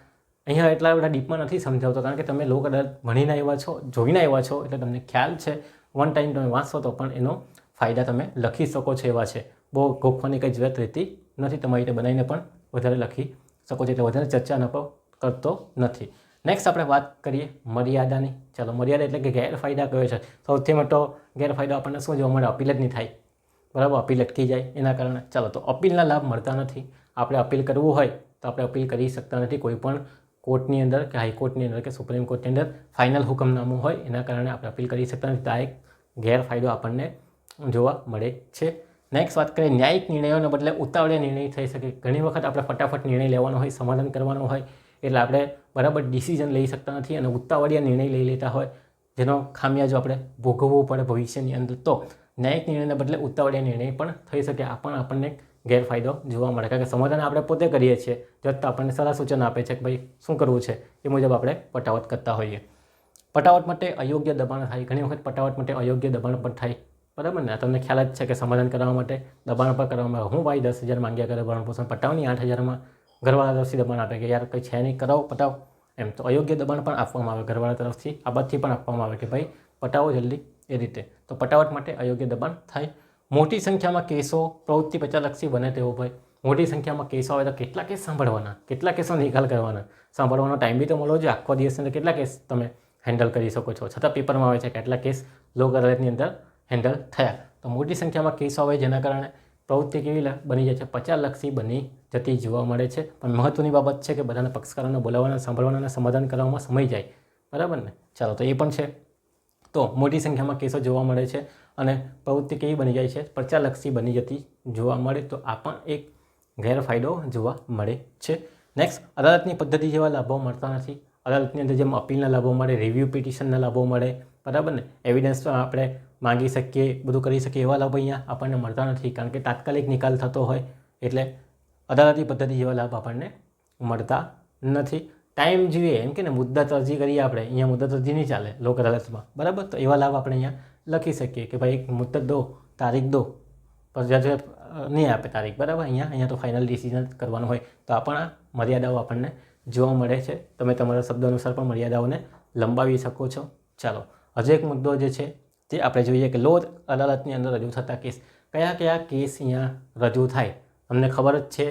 અહીંયા એટલા બધા ડીપમાં નથી સમજાવતો, કારણ કે તમે લોક અદાલત ભણીને આવ્યા છો, જોઈને આવ્યા છો, એટલે તમને ખ્યાલ છે. વન ટાઈમ તમે વાંચશો તો પણ એનો ફાયદા તમે લખી શકો છો એવા છે. બહુ ગોખવાની કંઈ જરૂરત રહેતી નથી. તમારી રીતે બનાવીને પણ વધારે લખી શકો છો, એટલે વધારે ચર્ચા ન કરતો નથી. નેક્સ્ટ આપણે વાત કરીએ મર્યાદાની. ચાલો, મર્યાદા એટલે કે ગેરફાયદા કયો છે? સૌથી મોટો ગેરફાયદો આપણને શું જોવા મળે? અપીલ જ નહીં થાય, બરાબર. અપીલ અટકી જાય એના કારણે. ચાલો, તો અપીલના લાભ મળતા નથી. આપણે અપીલ કરવું હોય તો આપણે અપીલ કરી શકતા નથી કોઈ પણ કોર્ટની અંદર કે હાઈકોર્ટની અંદર કે સુપ્રીમ કોર્ટની અંદર ફાઇનલ હુકમનામું હોય, એના કારણે આપણે અપીલ કરી શકતા નથી. તો આ એક ગેરફાયદો આપણને જોવા મળે છે. નેક્સ્ટ વાત કરીએ, ન્યાયિક નિર્ણયોને બદલે ઉતાવળિયા નિર્ણય થઈ શકે. ઘણી વખત આપણે ફટાફટ નિર્ણય લેવાનો હોય, સમાધાન કરવાનો હોય, એટલે આપણે બરાબર ડિસિઝન લઈ શકતા નથી અને ઉતાવળિયા નિર્ણય લઈ લેતા હોય, જેનો ખામિયાજો આપણે ભોગવવું પડે ભવિષ્યની અંદર. તો ન્યાયિક નિર્ણયને બદલે ઉતાવળિયા નિર્ણય પણ થઈ શકે. આ પણ આપણને ગેરફાયદો જોવા મળે, કારણ કે સમાધાન આપણે પોતે કરીએ છીએ, જજ આપણને સલાહ સૂચન આપે છે કે ભાઈ શું કરવું છે, એ મુજબ આપણે પટાવટ કરતા હોઈએ. પટાવટ માટે અયોગ્ય દબાણ થાય. ઘણી વખત પટાવટ માટે અયોગ્ય દબાણ પણ થાય, બરાબર ને. તમને ખ્યાલ જ છે કે સમાધાન કરવા માટે દબાણ પર કરવામાં આવે. હું ભાઈ 10,000 માંગ્યા કરે ભરણપોષણ, પટાવની 8,000માં ઘરવાળા તરફથી દબાણ આપે કે યાર કંઈ છે નહીં, કરાવો પટાવ એમ. તો અયોગ્ય દબાણ પણ આપવામાં આવે ઘરવાળા તરફથી, આ બાદથી પણ આપવામાં આવે કે ભાઈ પટાવો જલ્દી, એ રીતે. તો પટાવટ માટે અયોગ્ય દબાણ થાય. મોટી સંખ્યામાં કેસો પ્રવૃત્તિ પચાલક્ષી બને તેવો ભાઈ. મોટી સંખ્યામાં કેસો આવે તો કેટલા કેસ સાંભળવાના, કેટલા કેસો નિકાલ કરવાના, સાંભળવાનો ટાઈમ બી તો મળવો જોઈએ. આખો દિવસની અંદર કેટલા કેસ તમે હેન્ડલ કરી શકો છો? છતાં પેપરમાં આવે છે કે કેટલા કેસ લોક અદાલતની અંદર હેન્ડલ થયા. તો મોટી સંખ્યામાં કેસો આવે જેના કારણે પ્રવૃત્તિ કેવી બની જાય છે, પ્રચારલક્ષી બની જતી જોવા મળે છે. પણ મહત્ત્વની બાબત છે કે બધાના પક્ષકારોને બોલાવવાના, સાંભળવાના અને સમાધાન કરવામાં સમય જાય, બરાબર ને. ચાલો, તો એ પણ છે. તો મોટી સંખ્યામાં કેસો જોવા મળે છે અને પ્રવૃત્તિ કેવી બની જાય છે, પ્રચારલક્ષી બની જતી જોવા મળે. તો આ પણ એક ગેરફાયદો જોવા મળે છે. નેક્સ્ટ, અદાલતની પદ્ધતિ જેવા લાભો મળતા નથી. અદાલતની અંદર જેમ અપીલના લાભો મળે, રિવ્યૂ પિટિશનના લાભો મળે, બરાબર ને, એવિડન્સ આપણે માંગી શકીએ, બધું કરી શકીએ, એવા લાભો અહીંયા આપણને મળતા નથી. કારણ કે તાત્કાલિક નિકાલ થતો હોય એટલે અદાલતી પદ્ધતિ જેવા લાભ આપણને મળતા નથી. ટાઈમ જોઈએ એમ કે ને, મુદ્દત અરજી કરીએ આપણે, અહીંયા મુદ્દત અરજી નહીં ચાલે લોક અદાલતમાં, બરાબર. તો એવા લાભ આપણે અહીંયા લખી શકીએ કે ભાઈ એક મુદ્દત દો, તારીખ દો, પણ જજ નહીં આપે તારીખ, બરાબર. અહીંયા તો ફાઇનલ ડિસિઝન કરવાનું હોય. તો આપણા મર્યાદાઓ આપણને જોવા મળે છે. તમે તમારા શબ્દ અનુસાર પણ મર્યાદાઓને લંબાવી શકો છો. ચાલો, હજુ એક મુદ્દો જે છે તે આપણે જોઈએ કે લોક અદાલતની અંદર રજૂ થતા કેસ, કયા કેસ અહીંયા રજૂ થાય. અમને ખબર જ છે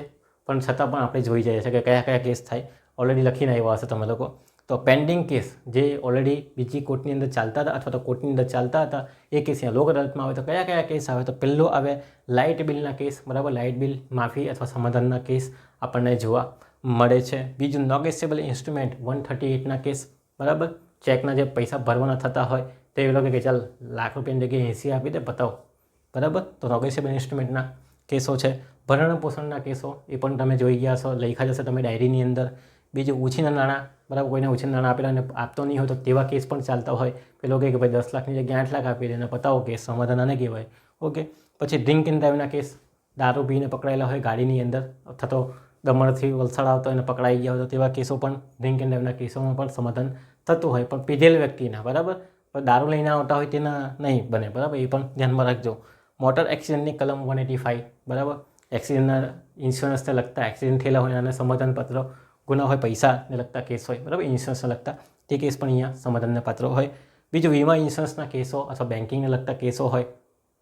પણ છતાં પણ આપણે જોઈ જઈએ છીએ કે કયા કેસ થાય. ઓલરેડી લખીને આવ્યા હશે તમે લોકો. તો પેન્ડિંગ કેસ જે ઓલરેડી બીજી કોર્ટની અંદર ચાલતા હતા અથવા તો કોર્ટની અંદર ચાલતા હતા, એ કેસ અહીંયા લોક અદાલતમાં આવે. તો કયા કેસ આવે? તો પહેલો આવે લાઇટ બિલના કેસ, બરાબર. લાઇટ બિલ માફી અથવા સમાધાનના કેસ આપણને જોવા મળે છે. બીજું, નોગેશેબલ ઇન્સ્ટ્રુમેન્ટ 138ના કેસ, બરાબર. ચેકના જે પૈસા ભરવાના થતા હોય તો એ લોકો કે ચાલ લાખ રૂપિયાની જગ્યાએ 80 આપી દે, બતાવો, બરાબર. તો નોગેશેબલ ઇન્સ્ટ્રુમેન્ટના કેસો છે. ભરણ પોષણના કેસો એ પણ તમે જોઈ ગયા છો, લખ્યા જશે તમે ડાયરીની અંદર. બીજું, ઉછીના નાણાં, બરાબર. કોઈને ઉછીના નાણાં આપેલા અને આપતો નહીં હોય તો તેવા કેસ પણ ચાલતા હોય. પેલો કહે કે ભાઈ 10 લાખની જગ્યાએ 8 લાખ આપી દે અને બતાવો કેસ, સમાધાન આને કહેવાય. ઓકે. પછી ડ્રિંક એન્ડ ડ્રાઈવના કેસ, દારૂ પીને પકડાયેલા હોય ગાડીની અંદર અથવા તો દમણથી વલસાડ આવતો એને પકડાઈ ગયા હોય તો તેવા કેસો પણ ડ્રિંક એન્ડ ડ્રાઈવના કેસોમાં પણ સમાધાન થતું હોય. પણ પીધેલ વ્યક્તિના, બરાબર, પણ દારૂ લઈને આવતા હોય તેના નહીં બને, બરાબર. એ પણ ધ્યાનમાં રાખજો. મોટર એક્સિડન્ટની કલમ 185, બરાબર. એક્સિડન્ટના ઇન્સ્યોરન્સને લગતા એક્સિડન્ટ થયેલા હોય અને સમાધાન પત્ર, ગુના હોય, પૈસાને લગતા કેસ હોય, બરાબર, ઇન્સ્યોરન્સને લગતા, તે કેસ પણ અહીંયા સમાધાનના પાત્ર હોય. બીજું, વીમા ઇન્સ્યોરન્સના કેસો અથવા બેન્કિંગને લગતા કેસો હોય,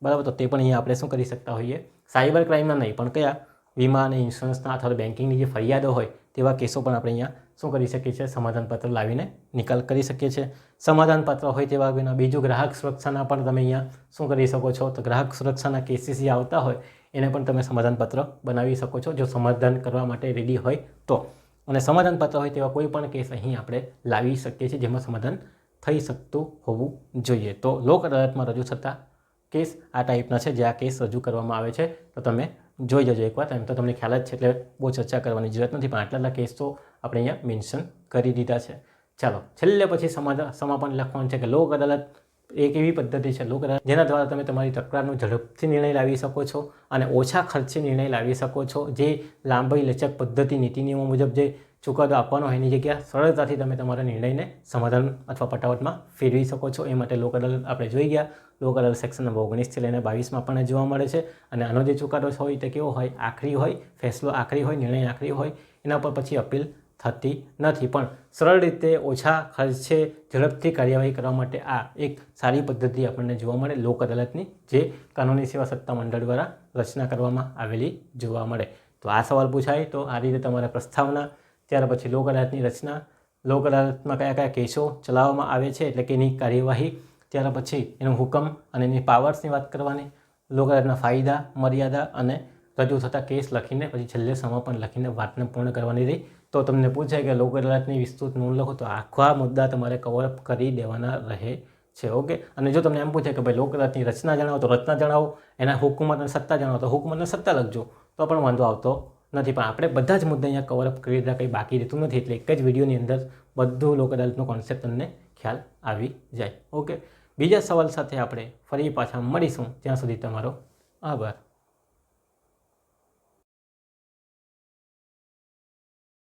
બરાબર. તો તે પણ અહીંયા આપણે શું કરી શકતા હોઈએ? સાયબર ક્રાઇમના નહીં પણ કયા વીમા અને ઇન્સ્યોરન્સના અથવા તો બેન્કિંગની જે ફરિયાદો હોય તેવા કેસો પણ આપણે અહીંયા શું કરી શકીએ છીએ? સમાધાનપત્ર લાવીને નિકાલ કરી શકીએ છીએ. સમાધાનપત્ર હોય તેવા વિના. બીજું, ગ્રાહક સુરક્ષાના પણ તમે અહીંયા શું કરી શકો છો? તો ગ્રાહક સુરક્ષાના કેસીસ જે આવતા હોય એને પણ તમે સમાધાનપત્ર બનાવી શકો છો જો સમાધાન કરવા માટે રેડી હોય તો. અને સમાધાનપત્ર હોય તેવા કોઈ પણ કેસ અહીં આપણે લાવી શકીએ છીએ જેમાં સમાધાન થઈ શકતું હોવું જોઈએ. તો લોક અદાલતમાં રજૂ થતા કેસ આ ટાઈપના છે. જે આ કેસ રજૂ કરવામાં આવે છે તો તમે જોઈ જજો એકવાર. એમ તો તમને ખ્યાલ જ છે એટલે બહુ ચર્ચા કરવાની જરૂરત નથી, પણ આટલા કેસ તો આપણે અહીંયા મેન્શન કરી દીધા છે. ચાલો, છેલ્લે પછી સમાપન લખવાનું છે કે લોક અદાલત એક એવી પદ્ધતિ છે લોક અદાલત જેના દ્વારા તમે તમારી તકરારનો ઝડપથી નિર્ણય લાવી શકો છો અને ઓછા ખર્ચે નિર્ણય લાવી શકો છો. જે લાંબી લચક પદ્ધતિ નીતિ નિયમો મુજબ જે ચુકાદો આપવાનો હોય એની જગ્યા સરળતાથી તમે તમારા નિર્ણયને સમાધાન અથવા પટાવટમાં ફેરવી શકો છો. એ માટે લોક અદાલત આપણે જોઈ ગયા. લોક અદાલત સેક્શન નંબર 19 લઈને 22માં આપણને જોવા મળે છે. અને આનો જે ચુકાદો હોય તે કેવો હોય? આખરી હોય, ફેસલો આખરી હોય, નિર્ણય આખરી હોય. એના પર પછી અપીલ થતી નથી. પણ સરળ રીતે ઓછા ખર્ચે ઝડપથી કાર્યવાહી કરવા માટે આ એક સારી પદ્ધતિ આપણને જોવા મળે લોક અદાલતની, જે કાનૂની સેવા સત્તા મંડળ દ્વારા રચના કરવામાં આવેલી જોવા મળે. તો આ સવાલ પૂછાય તો આ રીતે તમારે પ્રસ્તાવના, ત્યાર પછી લોક અદાલતની રચના, લોક અદાલતમાં કયા કેસો ચલાવવામાં આવે છે એટલે કે એની કાર્યવાહી, ત્યાર પછી એનો હુકમ અને એની પાવર્સની વાત કરવાની, લોક અદાલતના ફાયદા, મર્યાદા અને રજૂ થતા કેસ લખીને પછી છેલ્લે સમાપન લખીને વાતને પૂર્ણ કરવાની રહી. તો તમને પૂછાય કે લોક અદાલતની વિસ્તૃત નોંધ લખો તો આખા મુદ્દા તમારે કવરઅપ કરી દેવાના રહે છે. ઓકે. અને જો તમને એમ પૂછે કે ભાઈ લોક અદાલતની રચના જણાવો તો રચના જણાવો, એના હુકુમત અને સત્તા જણાવો તો હુકુમત અને સત્તા લખજો, તો પણ વાંધો આવતો નથી. પણ આપણે બધા જ મુદ્દા અહીંયા કવરઅપ કરી દીધા, કંઈ બાકી રહેતું નથી. એટલે એક જ વિડીયોની અંદર બધું લોક અદાલતનો કોન્સેપ્ટ તમને ખ્યાલ આવી જાય. ઓકે. બીજા સવાલ સાથે આપણે ફરી પાછા મળીશું. ત્યાં સુધી તમારો આભાર.